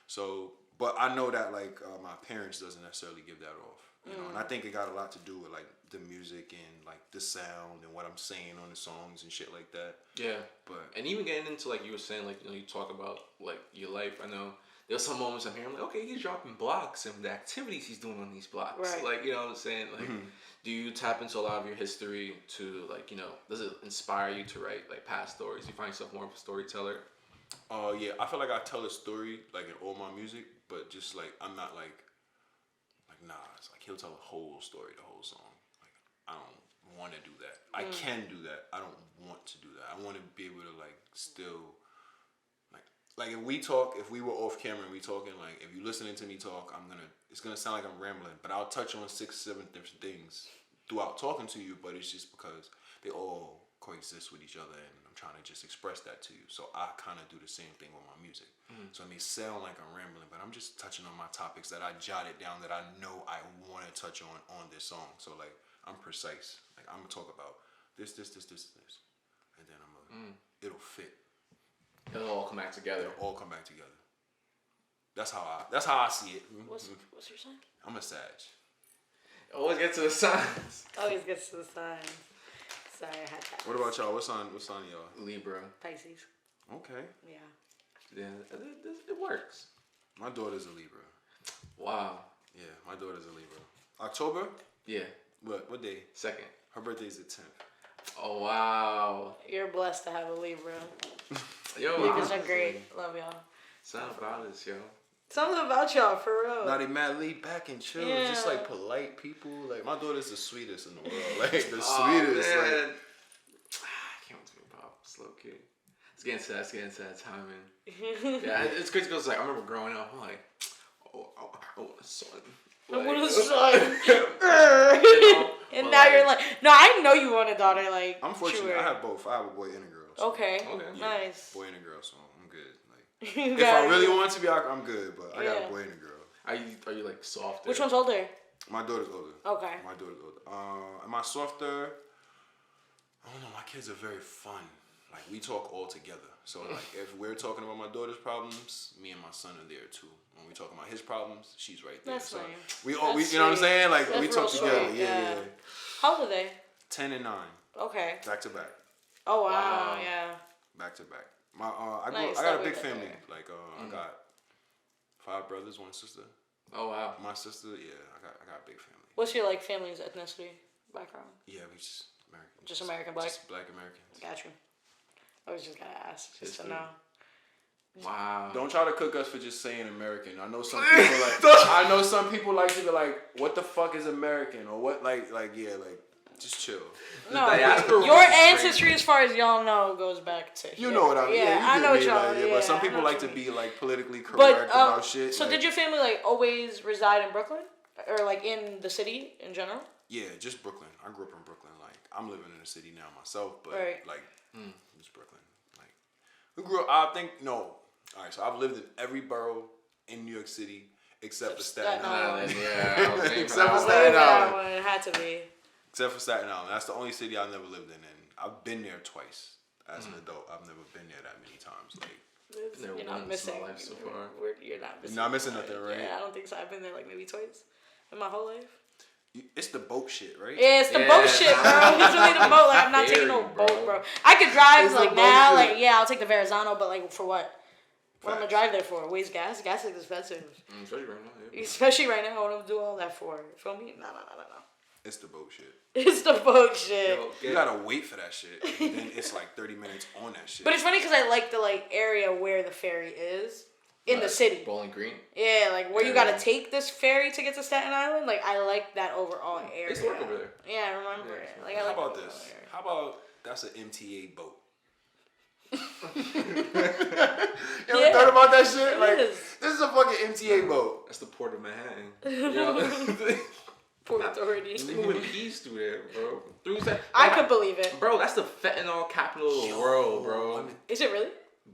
so, but I know that like my parents doesn't necessarily give that off. You know, and I think it got a lot to do with like the music and like the sound and what I'm saying on the songs and shit like that. Yeah. But and even getting into like you were saying, like you talk about like your life. I know there's some moments I'm hearing like, okay, he's dropping blocks and the activities he's doing on these blocks. Right. Like you know what I'm saying. Like, do you tap into a lot of your history to like does it inspire you to write like past stories? You find yourself more of a storyteller? Yeah, I feel like I tell a story like in all my music, but just like I'm not like nah, it's like he'll tell a whole story, the whole song. Like I don't want to do that. I can do that. I don't want to do that. I want to be able to like still like if we were off camera and we talking, like if you're listening to me talk, it's gonna sound like I'm rambling, but I'll touch on 6-7 different things throughout talking to you, but it's just because they all coexist with each other and I'm trying to just express that to you. So I kind of do the same thing with my music. So it may sound like I'm rambling, but I'm just touching on my topics that I jotted down that I know I want to touch on this song. So like I'm precise. Like I'm gonna talk about this, and then it'll fit. It'll all come back together. It'll all come back together. That's how I see it. What's your sign? I'm a Sag. Always get to the signs. Always gets to the signs. Sorry, I had that. What about y'all? What sign y'all? Libra. Pisces. Okay. Yeah, it works. My daughter's a Libra. Wow. Yeah, my daughter's a Libra. October? Yeah. What day? 2nd. Her birthday's the 10th. Oh, wow. You're blessed to have a Libra. Yo, Libras are great. Love y'all. Something about us, yo. Something about y'all, for real. Nah, they mad laid back and chill. Yeah. Just like polite people. Like my daughter's the sweetest in the world. Like the sweetest. Man. Like, I can't wait to be a pop. Slow kid. It's getting to that time, man. Yeah, it's crazy because like I remember growing up, I'm like, I want a son. Like, I want a son. And now you're like, no, I know you want a daughter. Like, I'm fortunate. I have both. I have a boy and a girl. So. Okay. Yeah, Nice. Boy and a girl, so I'm good. Like, if I really want to be, I'm good. But I got a boy and a girl. Are you like softer? Which one's older? My daughter's older. Okay. My daughter's older. Am I softer? I don't know. My kids are very fun. Like, we talk all together. So, like, if we're talking about my daughter's problems, me and my son are there too. When we talking about his problems, she's right there. That's so nice. we all, you know what I'm saying? Like, That's we talk real together. sweet, Yeah. How old are they? 10 and 9. Okay. Back to back. Oh wow. Yeah. Back to back. I Nice, got a that big way family. better. Like, I got 5 brothers, 1 sister. Oh wow. My sister, yeah, I got a big family. What's your like family's ethnicity background? Yeah, we just American. Just American black. Just black Americans. Got you. I was just gonna ask just to History. know. Wow. Don't try to cook us for just saying American. I know some people like to be like, what the fuck is American? Or what like just chill. No, diaspora your is ancestry, crazy. as far as y'all know, goes back to You here. know what I mean? Yeah, you I get know me, what y'all. like, Yeah, but some I people know like what to you be mean. like politically correct But about shit. so like, did your family like always reside in Brooklyn, or like in the city in general? Yeah, just Brooklyn. I grew up in Brooklyn. Like, I'm living in the city now myself, but Right. like, just Brooklyn. Like, we grew up. I think no. All right, so I've lived in every borough in New York City except for Staten Island. Yeah. Okay, Except for bro. Staten That Island. one, it had to be. Except for Staten Island. That's the only city I've never lived in, and I've been there twice as an adult. I've never been there that many times. Like, Never You're once not in missing. my life so far. You're not missing. You're not missing nothing, right? Yeah, I don't think so. I've been there like maybe twice in my whole life. it's the boat shit, right? Yeah, it's the Yeah. boat shit, bro. It's really the boat. Like, I'm not taking no Scary, boat, bro. bro. I could drive It's the like boat now, shit. like yeah, I'll take the Verrazano, but like for what? What I'm gonna Facts. drive there for? Waste gas. Gas is expensive, Especially right now. Yeah. especially right now. What I'm do all that for? You feel me? No. It's the boat shit. It's the boat shit. Yo, You gotta wait for that shit. And then it's like 30 minutes on that shit. But it's funny because I like the like area where the ferry is in the city. Bowling Green. Yeah, like where you Yeah. gotta take this ferry to get to Staten Island. Like I like that overall area. I used to work over there. Yeah, I remember Yeah, it. it's Like I How like about the this? overall area. How about that's an MTA boat? You ever thought about that shit? It Like, is. this is a fucking MTA boat. That's the port of Manhattan. You know? Port Authority. They moving peace through there, bro. Through that. I could believe it. Bro, that's the fentanyl capital of the world, bro. Is it really?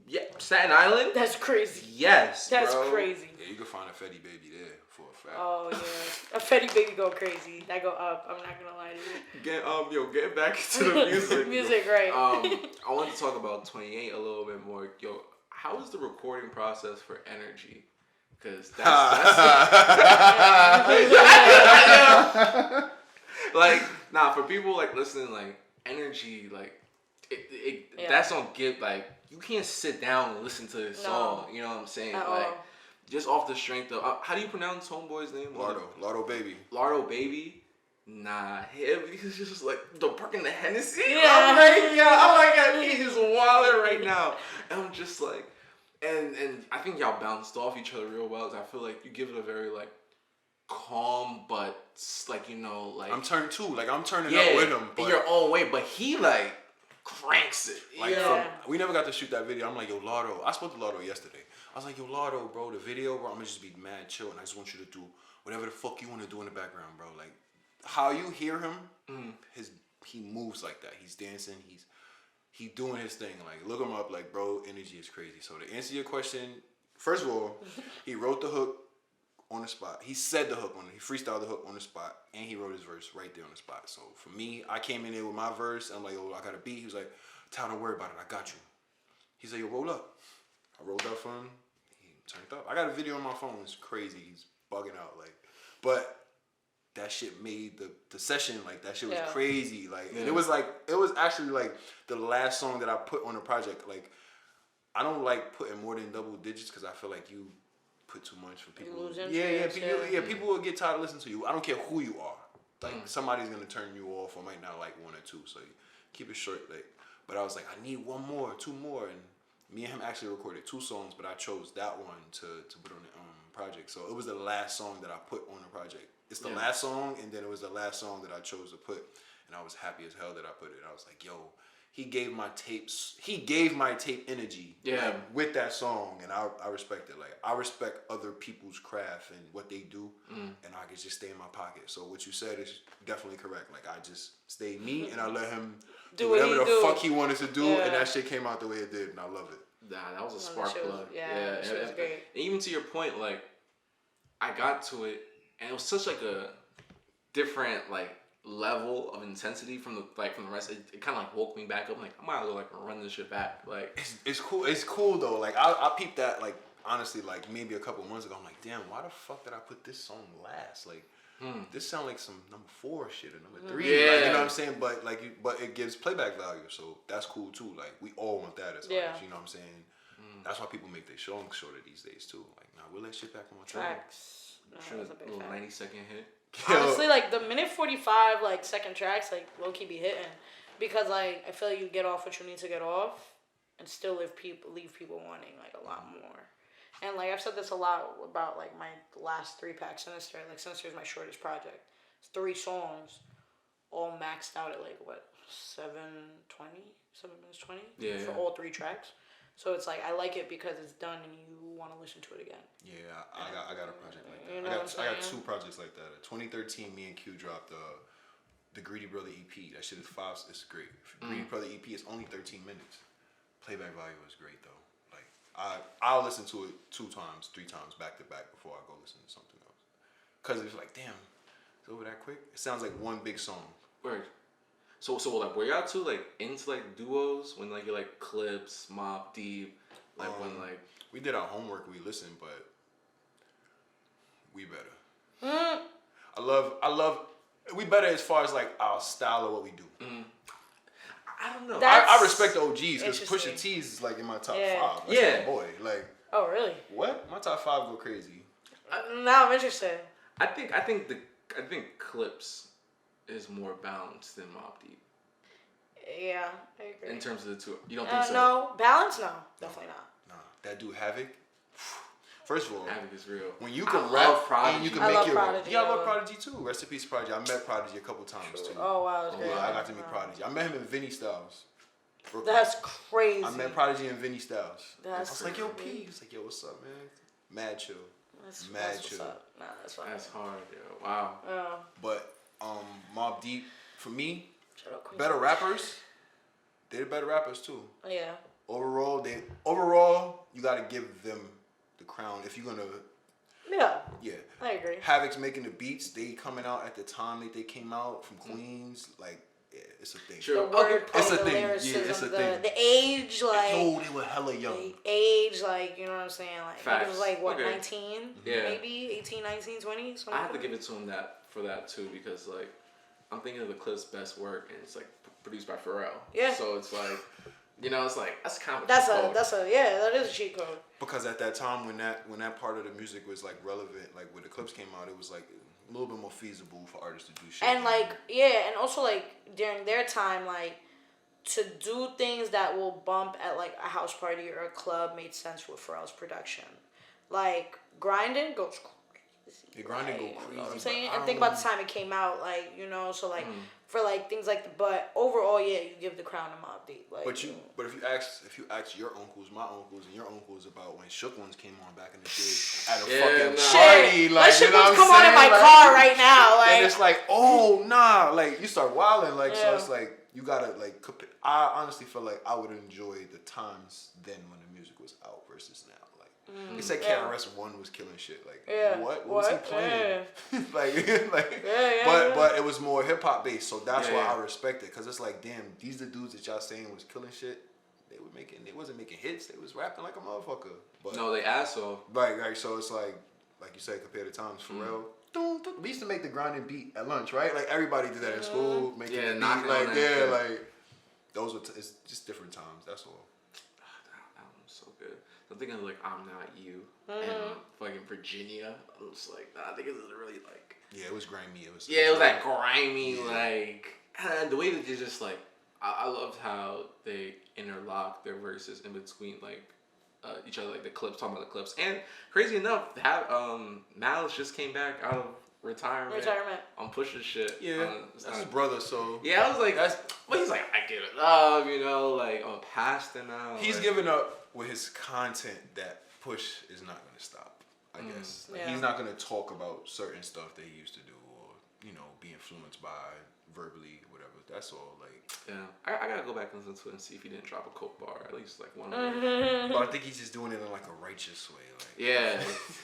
Yeah, Staten Island. That's crazy. Yes, That's bro. crazy. Yeah, you can find a Fetty Baby there for a fact. Oh yeah, a Fetty Baby go crazy. That go up. I'm not gonna lie to you. Get back to the music. Music, right? I wanted to talk about 28 a little bit more. Yo, how is the recording process for Energy? Because that's like, nah, for people like listening, like Energy, like Yeah. that song give like you can't sit down and listen to this song. You know what I'm saying? At Like all. just off the strength of how do you pronounce Homeboy's name? Llardobaby. Llardobaby. Nah, he's just like the parking the Hennessy. Yeah. I'm like, he's just wilding right now. And I'm just like, and I think y'all bounced off each other real well. 'Cause I feel like you give it a very like calm, but like like I'm turned too. Like, I'm turning up with him. But in your own way. But he like cranks it. like, Yeah. we never got to shoot that video. I'm like, yo, Lardo. I spoke to Lardo yesterday. I was like, yo, Lardo, bro, the video, bro, I'm gonna just be mad chill, and I just want you to do whatever the fuck you want to do in the background, bro. Like, how you hear him, he moves like that. He's dancing. He doing his thing. Like, look him up. Like, bro, Energy is crazy. So to answer your question, first of all, he wrote the hook on the spot. He said the hook he freestyled the hook on the spot, and he wrote his verse right there on the spot. So for me, I came in there with my verse. I'm like, yo, I got a beat. He was like, Tyler, don't worry about it. I got you. He said, yo, roll up. I rolled up for him. He turned up. I got a video on my phone. It's crazy. He's bugging out. Like, but that shit made the session, like, that shit was crazy. Like, and it was actually like the last song that I put on the project. Like, I don't like putting more than double digits because I feel like you put too much for people. lose Yeah, interest, people will get tired of listening to you. I don't care who you are. Like, somebody's gonna turn you off or might not like one or two. So keep it short. Like, but I was like, I need one more, two more, and me and him actually recorded 2 songs, but I chose that one to put on the project. So it was the last song that I put on the project. It's the last song, and then it was the last song that I chose to put, and I was happy as hell that I put it. I was like, yo, he gave my tape energy like, with that song, and I respect it. Like, I respect other people's craft and what they do, and I could just stay in my pocket. So what you said is definitely correct. Like, I just stayed me, and I let him do whatever the fuck he wanted to do, and that shit came out the way it did, and I love it. Nah, that was a spark plug. Yeah, that shit was great. And even to your point, like, I got to it, and it was such like a different like level of intensity from the rest. It kind of like woke me back up. I'm like, I might as well like run this shit back. Like It's cool. It's cool though. Like I peeped that like honestly like maybe a couple months ago. I'm like, damn, why the fuck did I put this song last? Like this sound like some number 4 shit or number 3. Yeah. Like, you know what I'm saying? But but it gives playback value, so that's cool too. Like we all want that as artists. You know what I'm saying? That's why people make their songs shorter these days too. Like, nah, we'll let shit back on my track. Tracks. sure, a little 90-second hit. Honestly, like the minute 45 like second tracks like low key be hitting, because like I feel like you get off what you need to get off, and still leave people wanting like a lot more. And like I've said this a lot about like my last 3-pack Sinister. Like Sinister is my shortest project. It's 3 songs, all maxed out at like what 7 minutes 20 for all 3 tracks. So it's like I like it because it's done and you want to listen to it again. Yeah, I got a project like that. You know I got 2 projects like that. 2013, me and Q dropped the Greedy Brother EP. That shit is 5. It's great. Greedy Brother EP is only 13 minutes. Playback value is great though. Like I'll listen to it 2 times, 3 times back to back before I go listen to something else. Cause it's like, damn, it's over that quick. It sounds like one big song. Word. So like were y'all two like into like duos when like you're like Clips, Mobb Deep, like when like we did our homework, we listened, but we better. I love we better as far as like our style of what we do. I don't know. I respect the OGs because Pusha T is like in my top 5. That's my boy. Like, oh really? What? My top 5 go crazy. Now I'm interested. I think Clips is more balanced than Mobb Deep. Yeah, I agree. In terms of the 2, you don't think so? No, balance, no, definitely not. Nah, that dude Havoc. First of all, Havoc is real. When you can rap and you can make your Prodigy, I love Prodigy too. Rest in peace, Prodigy. I met Prodigy a couple times too. Oh wow, that's great. Yeah, I got to meet Prodigy. I met him in Vinny Styles. Brooklyn. That's crazy. I met Prodigy and Vinny Styles. I was like, yo, crazy. P. He's like, yo, what's up, man? Mad chill. That's chill. What's up. Nah, that's fine. That's hard, yo. Wow. But Mobb Deep, for me, Shut up, Queen. better rappers. They're the better rappers too. Yeah. Overall, you gotta give them the crown if you're gonna. Yeah. I agree. Havoc's making the beats. They coming out at the time that they came out from Queens. Like, yeah, it's a thing. Sure. It's a thing. Yeah, it's a thing. The age, like. Yo, they were hella young. The age, like, you know what I'm saying? Like, Facts. it was like, what, Okay. 19? Yeah. Maybe? 18, 19, 20? I have to give it to him for that too because like I'm thinking of the Clips' best work and it's like produced by Pharrell. Yeah. So it's like, you know, it's like that's kind of that is a cheat code. Because at that time when that part of the music was like relevant, like when the Clips came out, it was like a little bit more feasible for artists to do shit. And like, yeah, and also like during their time, like to do things that will bump at like a house party or a club made sense with Pharrell's production. Like Grindin' goes crazy. The Grindin' go crazy. You know what I'm saying? And think about the time it came out, like, you know, so like for like things like but overall, yeah, you give the crown to Mobb Deep. Like, but if you ask your uncles, my uncles, and your uncles about when Shook Ones came on back in the day at a fucking party, like, Shook you know Ones what I'm come on saying? in my Like, car right now, like, and it's like, oh nah, like you start wilding, like so it's like you gotta like. I honestly feel like I would enjoy the times then when the music was out versus now. They said KRS-One was killing shit. Like, what was he playing? But it was more hip hop based, so that's why I respect it. Cause it's like, damn, these the dudes that y'all saying was killing shit. They wasn't making hits. They was rapping like a motherfucker. But no, they ass off. Right. So it's like you said, compared to times, Pharrell. We used to make the grinding beat at lunch, right? Like everybody did that in school, making the beat. Like like those were. It's just different times. That's all. That one's so good. I'm thinking of like I'm Not You and fucking Virginia. I was like, I think it was really like. Yeah, it was grimy. It was that grimy like. And the way that they just like, I loved how they interlocked their verses in between like each other, like the Clips, talking about the Clips. And crazy enough, Malice just came back out of retirement. On Pusha shit. Yeah, that's his brother. So yeah, I was like, but he's like, I give it up, you know, like I'm past it now. He's giving up with his content that Push is not gonna stop. I guess he's not gonna talk about certain stuff that he used to do, or be influenced by verbally, whatever. That's all. Like, yeah, I gotta go back and listen to it and see if he didn't drop a coke bar, at least like one. But I think he's just doing it in like a righteous way. Like, yeah,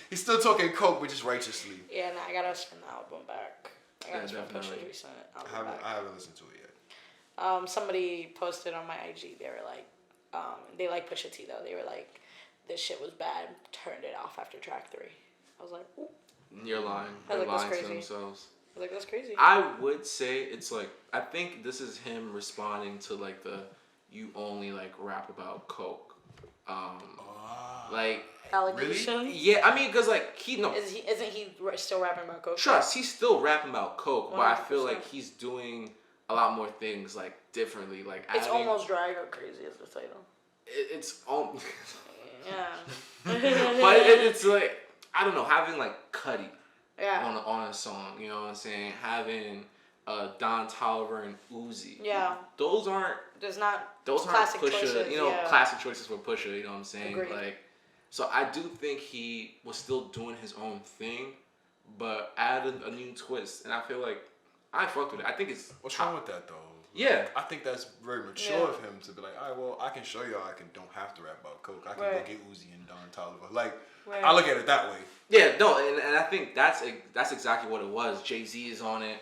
he's still talking coke, but just righteously. Yeah, nah, I gotta spin the album back. I gotta spin definitely. Pusha's recent album I haven't listened to it yet. Somebody posted on my IG. They were like, they like Pusha T though. They were like, this shit was bad. Turned it off after track 3. I was like, ooh. You're lying. I was They're like, that's lying to crazy. themselves. I was like, that's crazy. I would say it's like, I think this is him responding to like the you only like rap about coke. Like Allegation. Really? yeah, I mean, cause like Isn't he still rapping about coke? Trust, he's still rapping about coke, but I feel 100%. like he's doing a lot more things like differently. Like It's adding, almost Drive Go Crazy is the title. It's all. Yeah. But it's like I don't know, having like Cudi Yeah. on a song, you know what I'm saying? Having Don Toliver and Uzi. Yeah. Those aren't classic Pusha, choices, yeah. classic choices for Pusha, you know what I'm saying? Agreed. Like, so I do think he was still doing his own thing, but added a new twist, and I feel like I fucked with it. I think it's What's wrong with that though? Yeah. I think that's very mature of him to be like, all right, well, I can show y'all don't have to rap about coke. I can go get Uzi and Don Toliver. Like, I look at it that way. Yeah, no, and I think that's exactly what it was. Jay-Z is on it.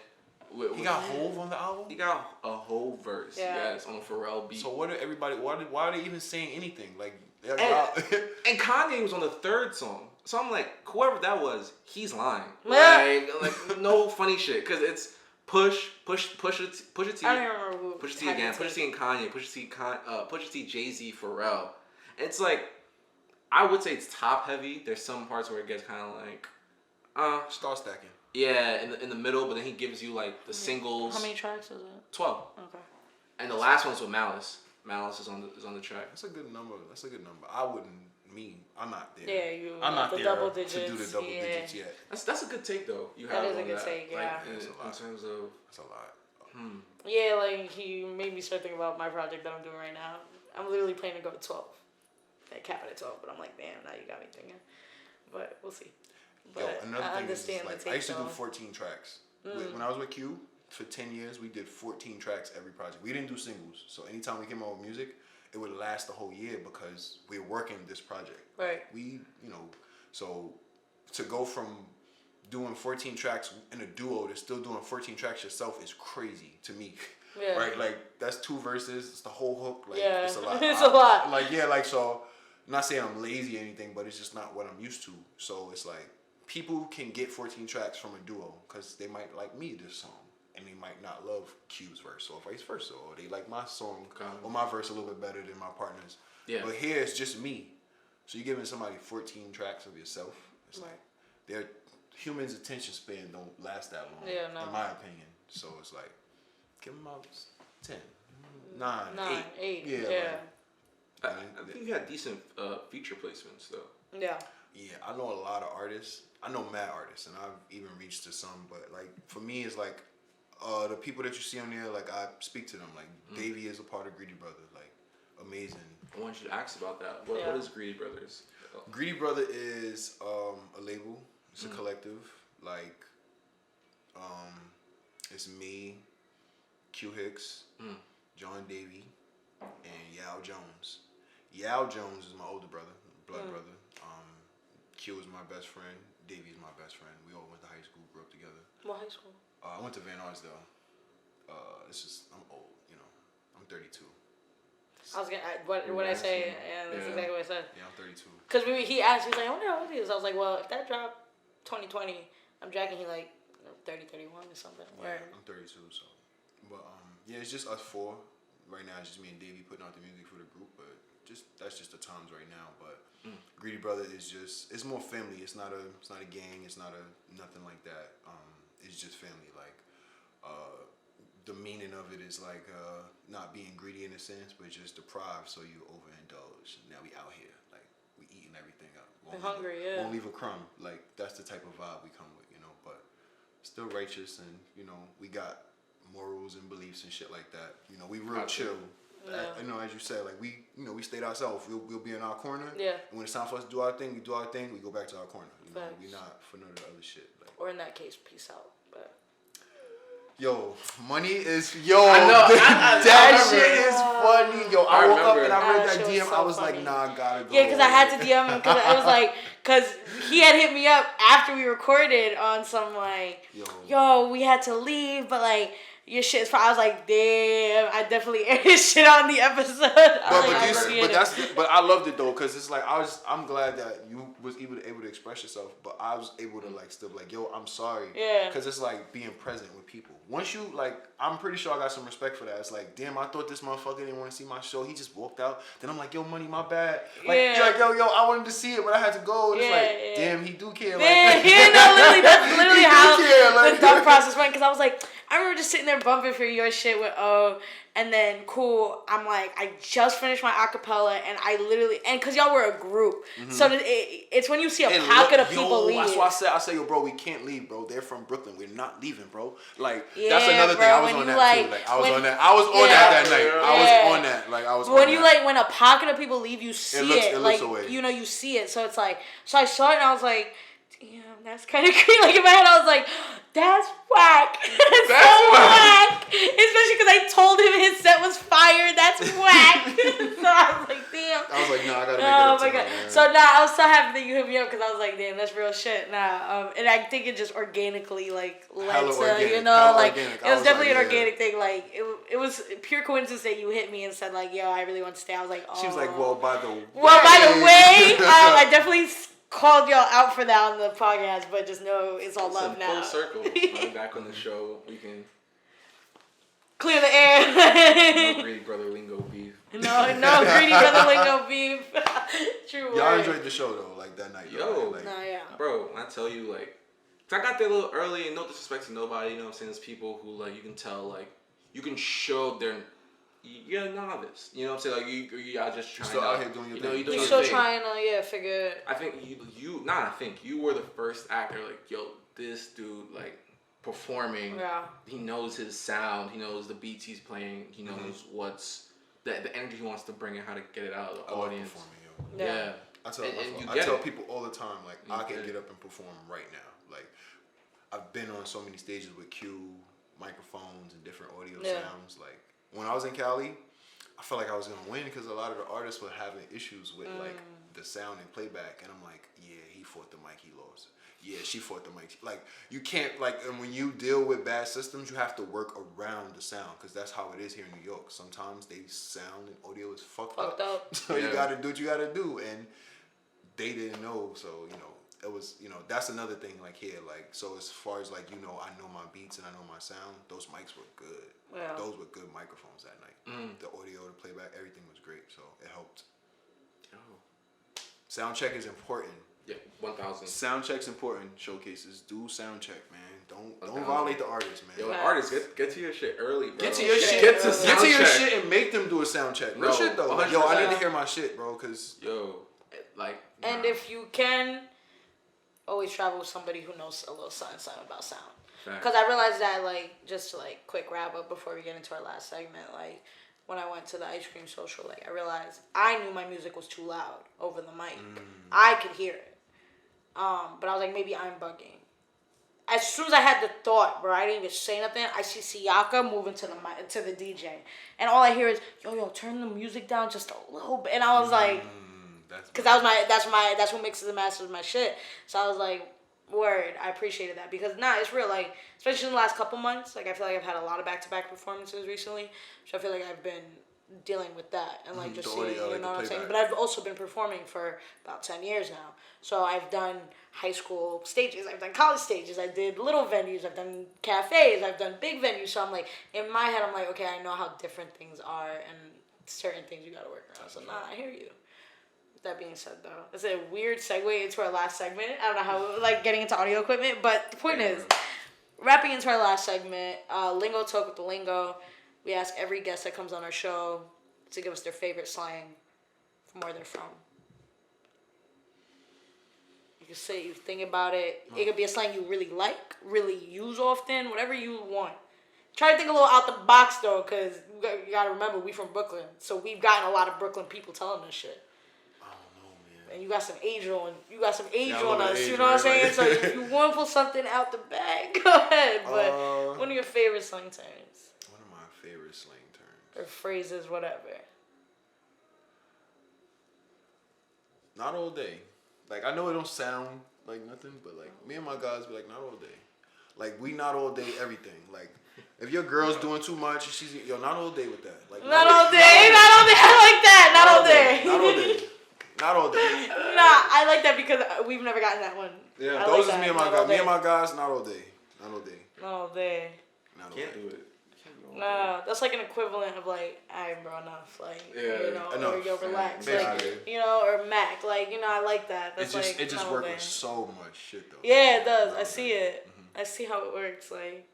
He got Hove on the album? He got a whole verse. Yeah. Yes, on a Pharrell beat. So what did everybody? Why are they even saying anything? Like, and Kanye was on the 3rd song. So I'm like, whoever that was, he's lying. Yeah. Like no funny shit, cause it's Pusha T. I don't remember who. Pusha T again. Pusha T and Kanye. Pusha T, Jay-Z, Pharrell. And it's like, I would say it's top heavy. There's some parts where it gets kind of like, Star stacking. Yeah, in the middle, but then he gives you like the singles. How many tracks is it? 12. Okay. And the last one's with Malice. Malice is on the track. That's a good number. I wouldn't. I'm not there. Yeah, I'm not the there double to do the double digits yet. That's a good take though. That is a good take. Yeah. Like, in terms of. That's a lot. Yeah, like he made me start thinking about my project that I'm doing right now. I'm literally planning to go to 12. I cap it at 12, but I'm like, damn, now you got me thinking. But we'll see. But another I thing understand is, like, the take. I used to do 14 tracks. When I was with Q, for 10 years, we did 14 tracks every project. We didn't do singles. So anytime we came out with music, it would last the whole year because we're working this project. Right. So to go from doing 14 tracks in a duo to still doing 14 tracks yourself is crazy to me. Yeah. Right? Like, that's 2 verses, it's the whole hook. Like, Yeah. it's a lot. It's a lot. Like, yeah, like, so, I'm not saying I'm lazy or anything, but it's just not what I'm used to. So it's like, people can get 14 tracks from a duo because they might like me this song and they might not love Q's verse or vice versa, or they like my song or my verse a little bit better than my partner's. Yeah. But here it's just me. So you're giving somebody 14 tracks of yourself. It's like their humans' attention span don't last that long, in my opinion. So it's like, give them about 10, 9, 8. Yeah. I think you had decent feature placements though. Yeah. Yeah, I know a lot of artists. I know mad artists, and I've even reached to some. But like for me, it's like the people that you see on there. Like I speak to them. Like Davey is a part of Greedy Brother. Like amazing. I want you to ask about that. What is Greedy Brothers? Greedy Brother is a label. It's a collective. Like it's me, Q Hicks, John Davey, and Yao Jones. Yao Jones is my older brother, blood brother. Q is my best friend. Davey is my best friend. We all went to high school, grew up together. What high school? I went to Van Arsdale. I'm old, I'm 32. I was gonna. What I say? And that's exactly what I said. Yeah, I'm 32. Cause he asked, he was like, I wonder how old he is. I was like, well, if that dropped 2020, I'm jacking he like 30, 31 or something. Yeah, I'm 32, so. But yeah, it's just us 4 right now. It's just me and Davey putting out the music for the group, but that's just the times right now. But Greedy Brother is it's more family. It's not a gang. It's not nothing like that. It's just family. Like the meaning of it is like not being greedy in a sense, but just deprived, so you overindulge. Now we out here, like we eating everything up. We're hungry, Won't leave a crumb. Like that's the type of vibe we come with, But still righteous, and we got morals and beliefs and shit like that. We real chill. Yeah. As you said, like we stayed ourselves. We'll be in our corner. Yeah. And when it's time for us to do our thing, we do our thing. We go back to our corner. Facts. We not for none of the other shit. Like, or in that case, peace out. But Yo, money is I know. That shit is funny. Yo, I woke up remember. and I read that Shit was DM. so I was funny. like, nah, I gotta go. Yeah, because I had to DM him because I was like, because he had hit me up after we recorded on some like, yo, we had to leave, but like your shit's fine. I was like, damn, I definitely aired his shit on the episode. But I loved it though, cause it's like I'm glad that you was able to express yourself, but I was able to like still be like, yo, I'm sorry. Yeah. Cause it's like being present with people. Once you like, I'm pretty sure I got some respect for that. It's like, damn, I thought this motherfucker didn't want to see my show. He just walked out. Then I'm like, yo, money, my bad. Like, you're like, yo, I wanted to see it, but I had to go. And it's like, damn, he do care. Damn, literally, that's literally how the thought process went. Cause I was like, I remember just sitting there bumping for your shit with and then cool. I'm like, I just finished my acapella, and I literally cause y'all were a group, so it's when you see a pocket of people leave. That's why I say, yo, bro, we can't leave, bro. They're from Brooklyn. We're not leaving, bro. Like yeah, that's another bro, thing. I was on that like, too. Like I was on that. I was on that night. Yeah. I was on that. Like I was. When on you that. like when a pocket of people leave, you see it. It like looks away. you know, you see it. So it's like, so I saw it and I was like, damn, that's kind of creepy. Like in my head, I was like, that's whack. That's so whack. Especially because I told him his set was fire. That's whack. So I was like, damn. I was like, no, I gotta make it up. Oh my god. So I was so happy that you hit me up because I was like, damn, that's real shit. And I think it just organically like led to, organic. you know, like Organic. it was definitely an organic thing. Like it was pure coincidence that you hit me and said like, yo, I really want to stay. I was like, oh. She was like, well, by the way. I definitely called y'all out for that on the podcast, but just know it's all love now. Full circle. I'm back on the show. We can clear the air. no greedy brother lingo beef. No greedy brother lingo beef. True. Y'all word. enjoyed the show though, like that night. Yo, like, bro, when I tell you like, I got there a little early, and no disrespect to nobody. You know what I'm saying? There's people who like you can tell like you can show you're a novice. You know what I'm saying? Like you are just trying. Still out here doing your thing. You're still trying to figure. I think you were the first actor. Like, yo, this dude like performing. Yeah. He knows his sound. He knows the beats he's playing. He knows what's the energy he wants to bring and how to get it out of the audience. Yeah. I tell people all the time, like, I can get up and perform right now. Like, I've been on so many stages with Q, microphones, and different audio sounds. Like, when I was in Cali, I felt like I was going to win because a lot of the artists were having issues with, like, the sound and playback. And I'm like, yeah, he fought the mic, he lost. Yeah, she fought the mic. Like, you can't, like, and when you deal with bad systems, you have to work around the sound because that's how it is here in New York. Sometimes they sound and audio is fucked up. So you got to do what you got to do. And they didn't know, so, you know, it was, you know, that's another thing, like, here, like, so as far as, like, you know, I know my beats and I know my sound, those mics were good. Yeah. Those were good microphones that night. The audio, the playback, everything was great, so it helped. Sound check is important. Yeah, 1,000. Sound check's important. Showcases, do sound check, man. Don't violate the artist, man. Yo, artists, get to your shit early, bro. Get to your shit. Get to your shit and make them do a sound check. Real shit though. Like, yo, I need to hear my shit, bro, cause like. And if you can, always travel with somebody who knows a little something about sound. Because I realized that, like, just to, like, quick wrap up before we get into our last segment, like, when I went to the ice cream social, like, I realized I knew my music was too loud over the mic. I could hear it. But I was like, maybe I'm bugging. As soon as I had the thought, bro, I didn't even say nothing. I see Siyaka moving to the DJ, and all I hear is, yo, turn the music down just a little bit. And I was like, because that's what mixes and masters my shit. So I was like, word, I appreciated that because it's real. Like, especially in the last couple months, like I feel like I've had a lot of back-to-back performances recently, so I feel like I've been dealing with that and like just seeing, you know what I'm saying. But I've also been performing for about 10 years now, so I've done high school stages, I've done college stages, I did little venues, I've done cafes, I've done big venues. So I'm like, in my head, I'm like, okay, I know how different things are and certain things you gotta work around. So I hear you. That being said, though, it's a weird segue into our last segment. I don't know how, like, getting into audio equipment, but the point is, wrapping into our last segment, Lingo Talk with the Lingo. We ask every guest that comes on our show to give us their favorite slang from where they're from. You can say, you think about it. It could be a slang you really like, really use often, whatever you want. Try to think a little out the box, though, because you got to remember, we from Brooklyn, so we've gotten a lot of Brooklyn people telling us shit. and you got some age on. You got some age Yeah, on I'm us. age, You know what I'm right? saying? So if you want to pull something out the bag, go ahead. But one of your favorite slang terms. One of my favorite slang terms. Or phrases, whatever. Not all day. Like, I know it don't sound like nothing, but like me and my guys be like, not all day. Like, we not all day everything. Like, if your girl's doing too much, she's not all day with that. Like, Not all day. Not all day. I like that. Not all day. Not all day. Not all day. Nah, I like that because we've never gotten that one. Yeah, I those like is me that. and my Not guys. all Me day. and my guys, not all day. Not all day. Not all day. Not all Can't day. do it. Can't do all No, that's like an equivalent of like, alright, bro, enough. Like, you know, enough. or yo, relax. Yeah, like, basically. you know, or Mac. Like, you know, I like that. That's It just not works all with day. so much shit though. Yeah, it does. Not I all see day. it. I see how it works. Like,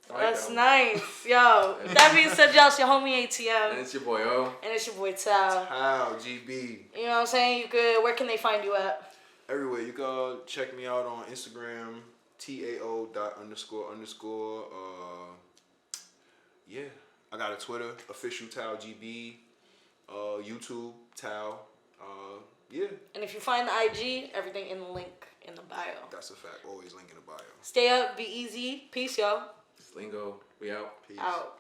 I like that's that one. nice. Yo, that being said, y'all, it's your homie And ATM. it's your boy O. And it's your boy Tal. How GB. You know what I'm saying? You could, where can they find you at? Everywhere. You can check me out on Instagram, tao.__. Yeah. I got a Twitter, official Tao GB, YouTube, Tao. Yeah. And if you find the IG, everything in the link in the bio. That's a fact. Always link in the bio. Stay up, be easy. Peace, yo. It's Lingo. We out. Peace. Out.